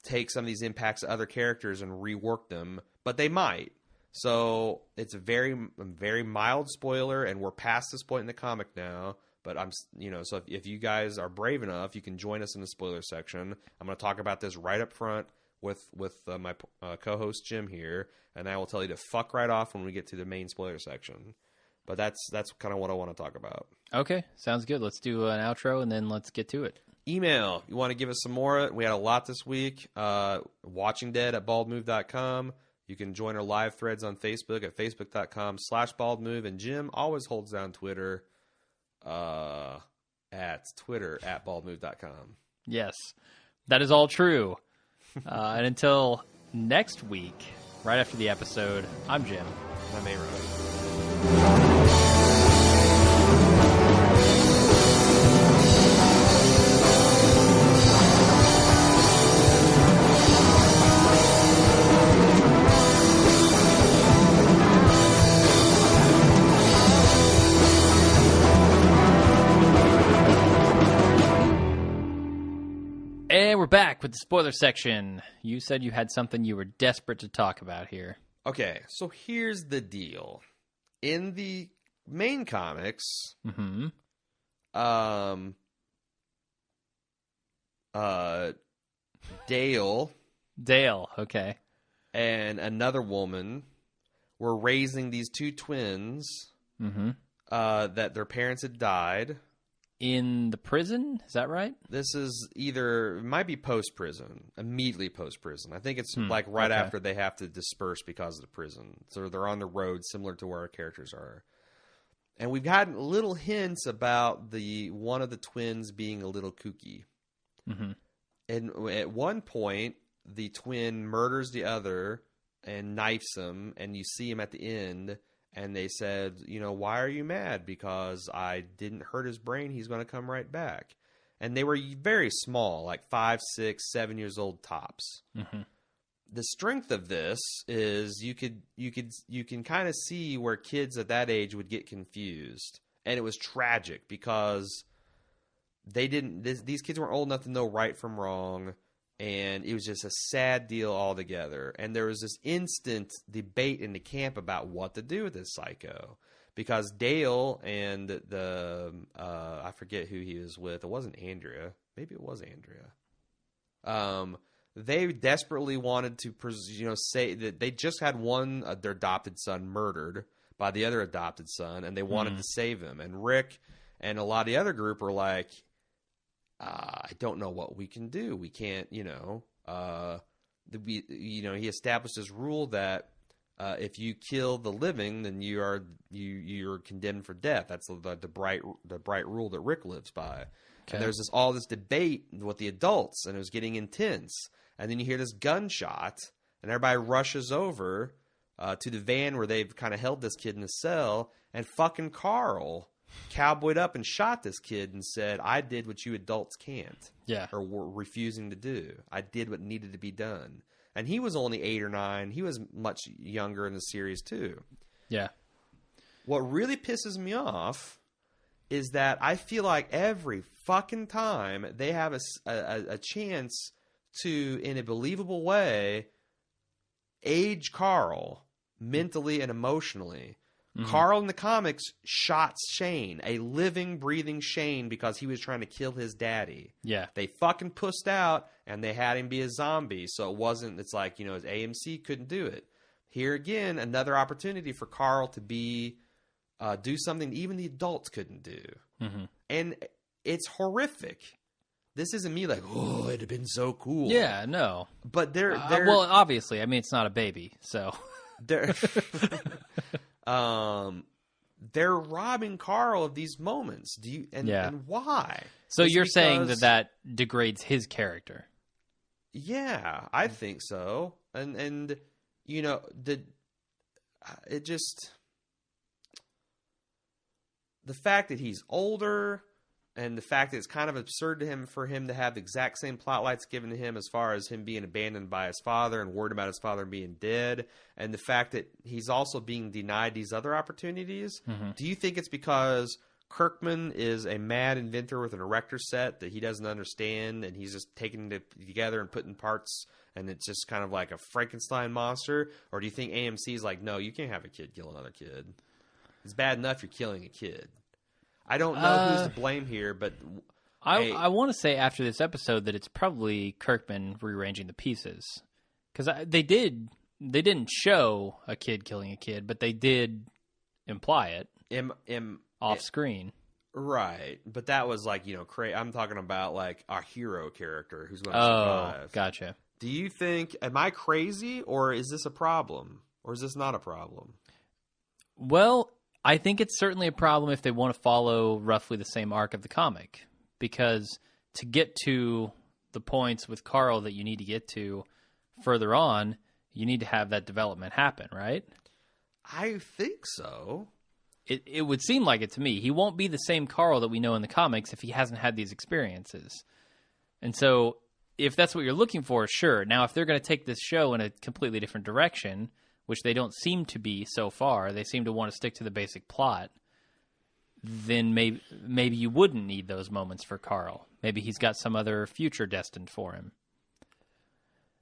[SPEAKER 2] take some of these impacts of other characters and rework them, but they might. So it's a very mild spoiler, and we're past this point in the comic now. But so if you guys are brave enough, you can join us in the spoiler section. I'm going to talk about this right up front with my co-host Jim here, and I will tell you to fuck right off when we get to the main spoiler section. But that's kind of what I want to talk about.
[SPEAKER 1] Okay, sounds good. Let's do an outro, and then let's get to it.
[SPEAKER 2] Email. You want to give us some more? We had a lot this week. WatchingDead@baldmove.com. You can join our live threads on Facebook at facebook.com/baldmove. And Jim always holds down Twitter at baldmove.com.
[SPEAKER 1] Yes, that is all true. And until next week, right after the episode, I'm Jim.
[SPEAKER 2] And I'm A-Rod.
[SPEAKER 1] back with the spoiler section. You said you had something you were desperate to talk about here.
[SPEAKER 2] Okay, so here's the deal. In the main comics, Dale,
[SPEAKER 1] okay.
[SPEAKER 2] and another woman were raising these two twins that their parents had died.
[SPEAKER 1] In the prison? Is that right?
[SPEAKER 2] This is it might be post-prison, immediately post-prison. I think it's like right after they have to disperse because of the prison. So they're on the road, similar to where our characters are. And we've gotten little hints about one of the twins being a little kooky. And at one point, the twin murders the other and knifes him, and you see him at the end. And they said, why are you mad? Because I didn't hurt his brain. He's going to come right back. And they were very small, like 5, 6, 7 years old tops. The strength of this is you can kind of see where kids at that age would get confused. And it was tragic because these kids weren't old enough to know right from wrong. And it was just a sad deal altogether. And there was this instant debate in the camp about what to do with this psycho. Because Dale and I forget who he was with. It wasn't Andrea. Maybe it was Andrea. They desperately wanted to, say that they just had their adopted son murdered by the other adopted son. And they wanted to save him. And Rick and a lot of the other group were like, I don't know what we can do. We can't, he established this rule that if you kill the living, then you're condemned for death. That's the bright rule that Rick lives by. Okay. And there's all this debate with the adults, and it was getting intense. And then you hear this gunshot, and everybody rushes over to the van where they've kind of held this kid in a cell, and fucking Carl cowboyed up and shot this kid and said, I did what you adults can't.
[SPEAKER 1] Yeah.
[SPEAKER 2] Or were refusing to do. I did what needed to be done. And he was only 8 or 9. He was much younger in the series too.
[SPEAKER 1] Yeah.
[SPEAKER 2] What really pisses me off is that I feel like every fucking time they have a chance to, in a believable way, age Carl mentally and emotionally. Carl in the comics shot Shane, a living, breathing Shane, because he was trying to kill his daddy.
[SPEAKER 1] Yeah.
[SPEAKER 2] They fucking pussed out, and they had him be a zombie, so it's like, his AMC couldn't do it. Here again, another opportunity for Carl to do something even the adults couldn't do. And it's horrific. This isn't me like, oh, it'd have been so cool.
[SPEAKER 1] Yeah, no.
[SPEAKER 2] But they're
[SPEAKER 1] well, obviously, I mean, it's not a baby, so...
[SPEAKER 2] They're robbing Carl of these moments. And why?
[SPEAKER 1] So you're saying that degrades his character?
[SPEAKER 2] Yeah, I think so. And the fact that he's older, and the fact that it's kind of absurd for him to have the exact same plot lights given to him as far as him being abandoned by his father and worried about his father being dead, and the fact that he's also being denied these other opportunities. Do you think it's because Kirkman is a mad inventor with an erector set that he doesn't understand, and he's just taking it together and putting parts, and it's just kind of like a Frankenstein monster? Or do you think AMC is like, no, you can't have a kid kill another kid. It's bad enough you're killing a kid. I don't know who's to blame here, but...
[SPEAKER 1] I want to say after this episode that it's probably Kirkman rearranging the pieces. Because they didn't show a kid killing a kid, but they did imply it off screen.
[SPEAKER 2] Right. But that was like, I'm talking about like our hero character who's going to survive.
[SPEAKER 1] Oh, gotcha.
[SPEAKER 2] Do you think, am I crazy, or is this a problem? Or is this not a problem?
[SPEAKER 1] Well... I think it's certainly a problem if they want to follow roughly the same arc of the comic, because to get to the points with Carl that you need to get to further on, you need to have that development happen, right?
[SPEAKER 2] I think so.
[SPEAKER 1] It would seem like it to me. He won't be the same Carl that we know in the comics if he hasn't had these experiences. And so if that's what you're looking for, sure. Now, if they're going to take this show in a completely different direction, which they don't seem to be so far. They seem to want to stick to the basic plot. then maybe you wouldn't need those moments for Carl. Maybe he's got some other future destined for him.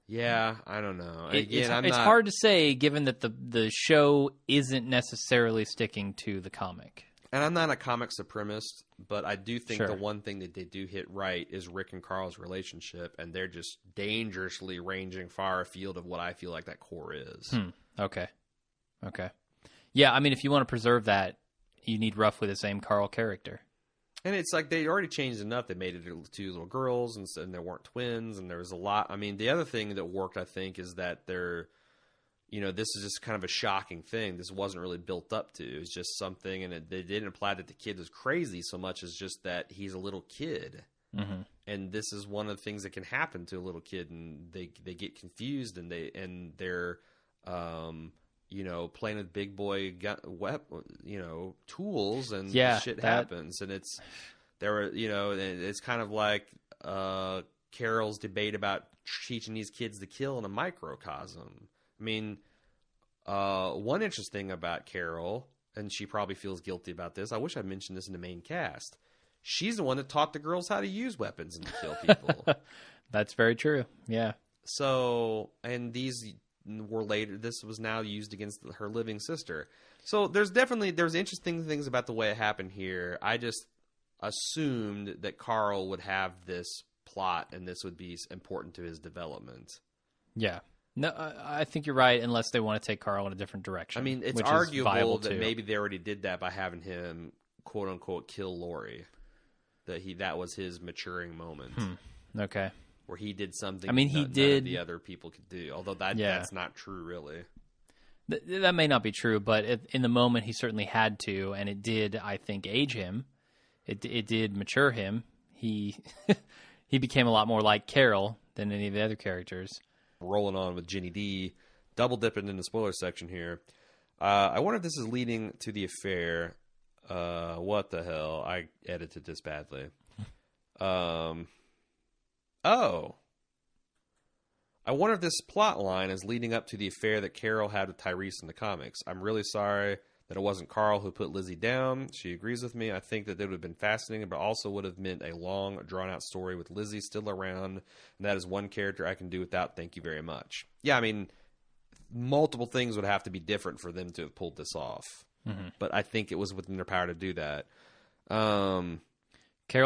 [SPEAKER 2] Yeah, I don't know.
[SPEAKER 1] It's hard to say, given that the show isn't necessarily sticking to the comic.
[SPEAKER 2] And I'm not a comic supremacist, but I do think
[SPEAKER 1] Sure.
[SPEAKER 2] the one thing that they do hit right is Rick and Carl's relationship, and they're just dangerously ranging far afield of what I feel like that core is.
[SPEAKER 1] Okay. Yeah, I mean, if you want to preserve that, you need roughly the same Carl character.
[SPEAKER 2] And it's like they already changed enough. They made it two little girls, and there weren't twins, and there was a lot. I mean, the other thing that worked, I think, is that they're, this is just kind of a shocking thing. This wasn't really built up to. It was just something, and they didn't imply that the kid was crazy so much as just that he's a little kid.
[SPEAKER 1] Mm-hmm.
[SPEAKER 2] And this is one of the things that can happen to a little kid, and they get confused, and they're playing with big boy tools, and shit happens, and it's kind of like Carol's debate about teaching these kids to kill in a microcosm. I mean, one interesting thing about Carol, and she probably feels guilty about this. I wish I mentioned this in the main cast. She's the one that taught the girls how to use weapons and to kill people.
[SPEAKER 1] That's very true. Yeah.
[SPEAKER 2] So, and these were later. This was now used against her living sister. So there's interesting things about the way it happened here. I just assumed that Carl would have this plot and this would be important to his development.
[SPEAKER 1] Yeah. No, I think you're right, unless they want to take Carl in a different direction.
[SPEAKER 2] I mean, it's arguable that maybe they already did that by having him, quote unquote, kill Lori. That was his maturing moment.
[SPEAKER 1] Okay.
[SPEAKER 2] Where he did something.
[SPEAKER 1] I mean,
[SPEAKER 2] none of the other people could do. Although that's not true, really.
[SPEAKER 1] That may not be true, but in the moment, he certainly had to, and it did, I think, age him. It did mature him. He became a lot more like Carol than any of the other characters.
[SPEAKER 2] Rolling on with Ginny D, double dipping in the spoiler section here. I wonder if this is leading to the affair. What the hell? I edited this badly. I wonder if this plot line is leading up to the affair that Carol had with Tyrese in the comics. I'm really sorry that it wasn't Carl who put Lizzie down. She agrees with me. I think that it would have been fascinating, but also would have meant a long, drawn-out story with Lizzie still around, and that is one character I can do without. Thank you very much. Yeah, I mean, multiple things would have to be different for them to have pulled this off. Mm-hmm. But I think it was within their power to do that.
[SPEAKER 1] Carol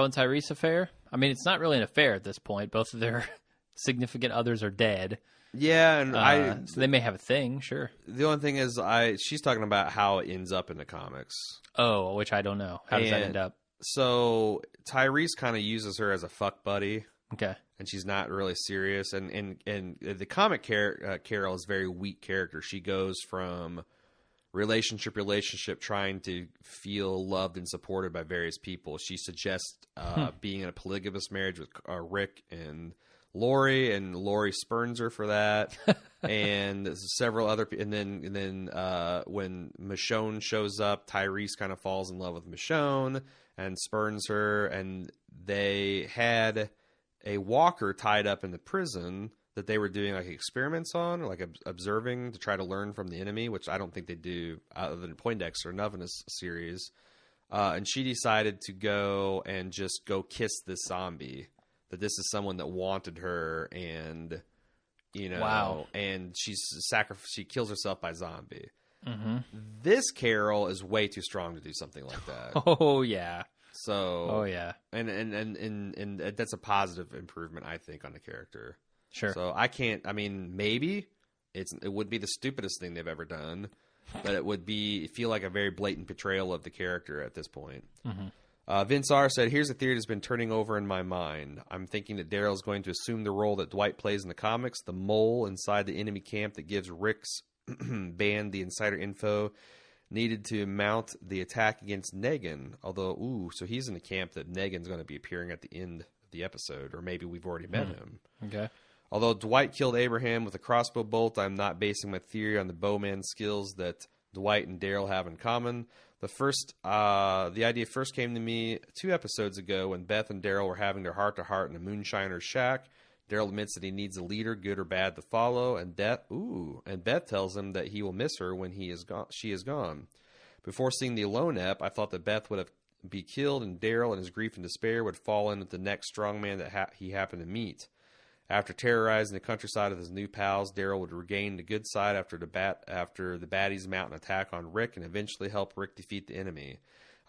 [SPEAKER 1] and Tyrese affair? I mean, it's not really an affair at this point. Both of their significant others are dead.
[SPEAKER 2] Yeah, and
[SPEAKER 1] so they may have a thing, sure.
[SPEAKER 2] The only thing is, she's talking about how it ends up in the comics.
[SPEAKER 1] Oh, which I don't know. How does that end up?
[SPEAKER 2] So Tyrese kind of uses her as a fuck buddy.
[SPEAKER 1] Okay.
[SPEAKER 2] And she's not really serious. And the comic Carol is a very weak character. She goes from relationship, trying to feel loved and supported by various people. She suggests being in a polygamous marriage with Rick and Lori, and Lori spurns her for that, and several other. And then when Michonne shows up, Tyrese kind of falls in love with Michonne and spurns her. And they had a walker tied up in the prison that they were doing like experiments on, or like observing to try to learn from the enemy, which I don't think they do other than Poindexter enough in this series. And she decided to go and just go kiss this zombie. That this is someone that wanted her, and
[SPEAKER 1] wow.
[SPEAKER 2] And she kills herself by zombie.
[SPEAKER 1] Mm-hmm.
[SPEAKER 2] This Carol is way too strong to do something like that.
[SPEAKER 1] Oh yeah.
[SPEAKER 2] So.
[SPEAKER 1] Oh yeah.
[SPEAKER 2] And that's a positive improvement, I think, on the character.
[SPEAKER 1] Sure.
[SPEAKER 2] So I can't. I mean, maybe it would be the stupidest thing they've ever done, but it would feel like a very blatant portrayal of the character at this point.
[SPEAKER 1] Mm-hmm.
[SPEAKER 2] Vince R. said, "Here's a theory that's been turning over in my mind. I'm thinking that Daryl is going to assume the role that Dwight plays in the comics, the mole inside the enemy camp that gives Rick's band the insider info needed to mount the attack against Negan. Although, so he's in the camp that Negan's going to be appearing at the end of the episode, or maybe we've already met him.
[SPEAKER 1] Okay. Although
[SPEAKER 2] Dwight killed Abraham with a crossbow bolt, I'm not basing my theory on the bowman skills that Dwight and Daryl have in common. The idea first came to me 2 episodes ago when Beth and Daryl were having their heart-to-heart in a moonshiner's shack. Daryl admits that he needs a leader, good or bad, to follow, and Beth tells him that he will miss her when she is gone. Before seeing the Alone ep, I thought that Beth would have be killed, and Daryl, in his grief and despair, would fall in with the next strongman that he happened to meet. After terrorizing the countryside with his new pals, Daryl would regain the good side after the baddies mount an attack on Rick and eventually help Rick defeat the enemy.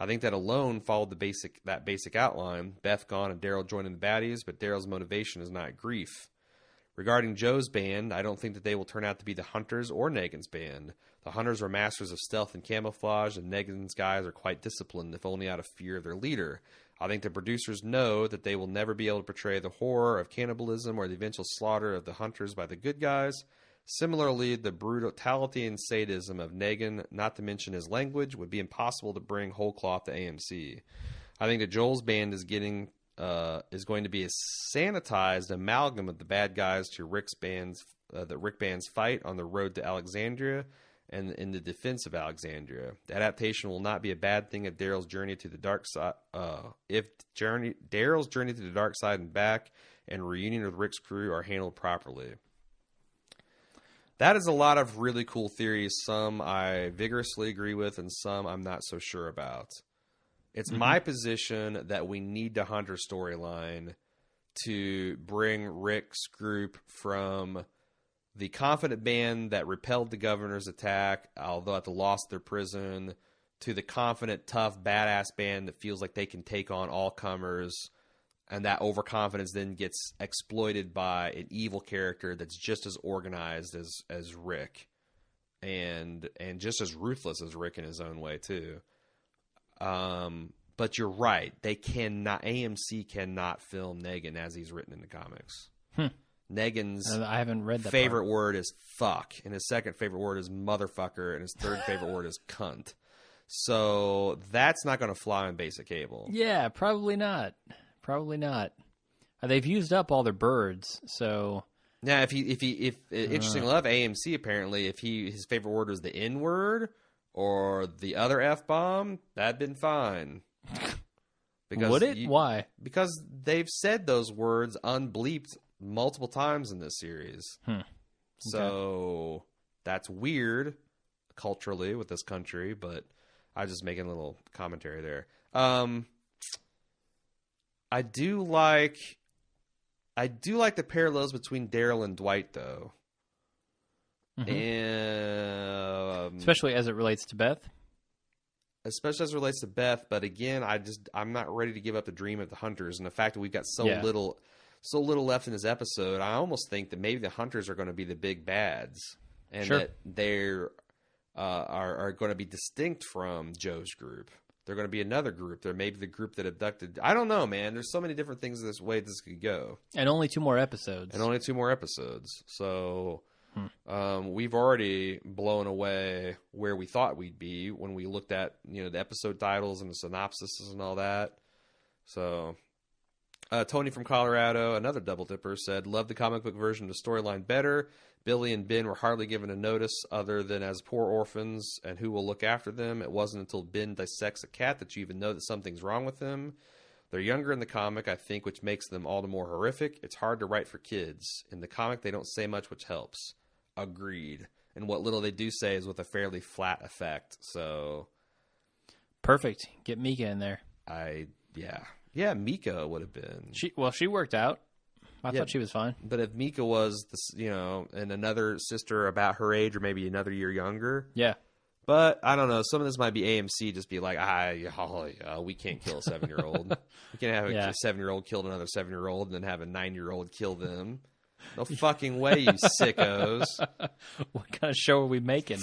[SPEAKER 2] I think that alone followed that basic outline. Beth gone and Daryl joining the baddies, but Daryl's motivation is not grief. Regarding Joe's band, I don't think that they will turn out to be the Hunters or Negan's band. The Hunters were masters of stealth and camouflage, and Negan's guys are quite disciplined, if only out of fear of their leader. I think the producers know that they will never be able to portray the horror of cannibalism or the eventual slaughter of the Hunters by the good guys. Similarly, the brutality and sadism of Negan, not to mention his language, would be impossible to bring whole cloth to AMC. I think that Joel's band is going to be a sanitized amalgam of the bad guys to Rick's band's the Rick band's fight on the road to Alexandria and in the defense of Alexandria. The adaptation will not be a bad thing if Daryl's journey to the dark side, Daryl's journey to the dark side and back, and reunion with Rick's crew are handled properly. That is a lot of really cool theories. Some I vigorously agree with, and some I'm not so sure about. It's my position that we need the Hunter storyline to bring Rick's group from the confident band that repelled the governor's attack, although at the loss of their prison, to the confident, tough, badass band that feels like they can take on all comers, and that overconfidence then gets exploited by an evil character that's just as organized as Rick, and just as ruthless as Rick in his own way too. But you're right; AMC cannot film Negan as he's written in the comics. Negan's
[SPEAKER 1] I haven't read that
[SPEAKER 2] favorite word is fuck, and his second favorite word is motherfucker, and his third favorite word is cunt. So that's not going to fly on basic cable.
[SPEAKER 1] Yeah, probably not. Probably not. They've used up all their birds, so
[SPEAKER 2] now if interesting enough, AMC apparently if his favorite word was the N word or the other F bomb, that'd been fine. Because
[SPEAKER 1] would it? Why?
[SPEAKER 2] Because they've said those words unbleeped multiple times in this series.
[SPEAKER 1] Okay.
[SPEAKER 2] So that's weird culturally with this country, but I was just making a little commentary there. I do like the parallels between Daryl and Dwight though. And
[SPEAKER 1] especially as it relates to Beth.
[SPEAKER 2] Especially as it relates to Beth, but again, I'm not ready to give up the dream of the Hunters, and the fact that we've got so little left in this episode, I almost think that maybe the Hunters are going to be the big bads, and that they're are going to be distinct from Joe's group. They're going to be another group. They're maybe the group that abducted. I don't know, man. There's so many different things this way this could go.
[SPEAKER 1] And only 2 more episodes.
[SPEAKER 2] So we've already blown away where we thought we'd be when we looked at the episode titles and the synopsises and all that. So Tony from Colorado, another double dipper, said, "Love the comic book version of the storyline better. Billy and Ben were hardly given a notice other than as poor orphans, and who will look after them? It wasn't until Ben dissects a cat that you even know that something's wrong with him. They're younger in the comic, I think, which makes them all the more horrific. It's hard to write for kids. In the comic, they don't say much, which helps." Agreed. And what little they do say is with a fairly flat effect. So
[SPEAKER 1] perfect. Get Mika in there.
[SPEAKER 2] Yeah, Mika would have been.
[SPEAKER 1] She worked out. I thought she was fine.
[SPEAKER 2] But if Mika was, and another sister about her age or maybe another year younger.
[SPEAKER 1] Yeah.
[SPEAKER 2] But I don't know. Some of this might be AMC just be like, we can't kill a 7-year-old. We can't have a 7-year-old kill another 7-year-old and then have a 9-year-old kill them. No fucking way, you sickos.
[SPEAKER 1] What kind of show are we making?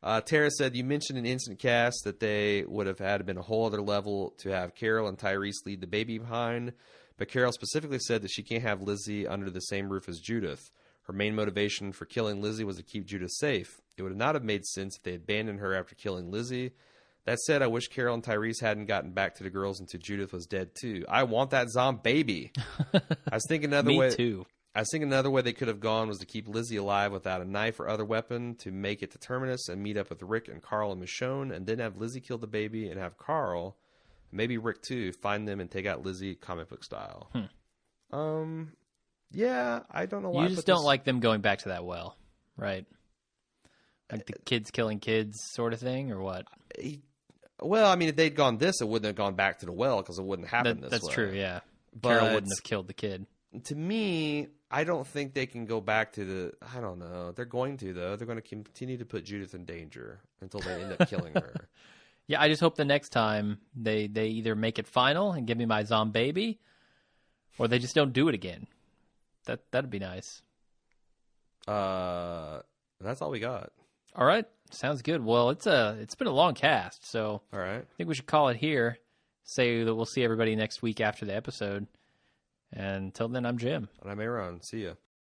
[SPEAKER 2] Tara said, "You mentioned in Instant Cast that they would have had been a whole other level to have Carol and Tyrese lead the baby behind. But Carol specifically said that she can't have Lizzie under the same roof as Judith. Her main motivation for killing Lizzie was to keep Judith safe. It would not have made sense if they abandoned her after killing Lizzie. That said, I wish Carol and Tyrese hadn't gotten back to the girls until Judith was dead too. I want that zombie baby." I was thinking another way.
[SPEAKER 1] Me too.
[SPEAKER 2] I was thinking another way they could have gone was to keep Lizzie alive without a knife or other weapon, to make it to Terminus and meet up with Rick and Carl and Michonne, and then have Lizzie kill the baby and have Carl, maybe Rick too, find them and take out Lizzie comic book style. Yeah, I don't know why.
[SPEAKER 1] You just don't like them going back to that well, right? Like the kids killing kids sort of thing, or what?
[SPEAKER 2] Well, I mean, if they'd gone this, it wouldn't have gone back to the well because it wouldn't happen this way.
[SPEAKER 1] That's true, yeah.
[SPEAKER 2] But
[SPEAKER 1] Carol wouldn't have killed the kid.
[SPEAKER 2] To me, I don't think they can go back to the. I don't know. They're going to though. They're going to continue to put Judith in danger until they end up killing her.
[SPEAKER 1] Yeah, I just hope the next time they either make it final and give me my zombie, or they just don't do it again. That'd be nice.
[SPEAKER 2] That's all we got.
[SPEAKER 1] All right, sounds good. Well, it's been a long cast, so
[SPEAKER 2] All right.
[SPEAKER 1] I think we should call it here. Say that we'll see everybody next week after the episode. And until then, I'm Jim.
[SPEAKER 2] And I'm Aaron. See ya.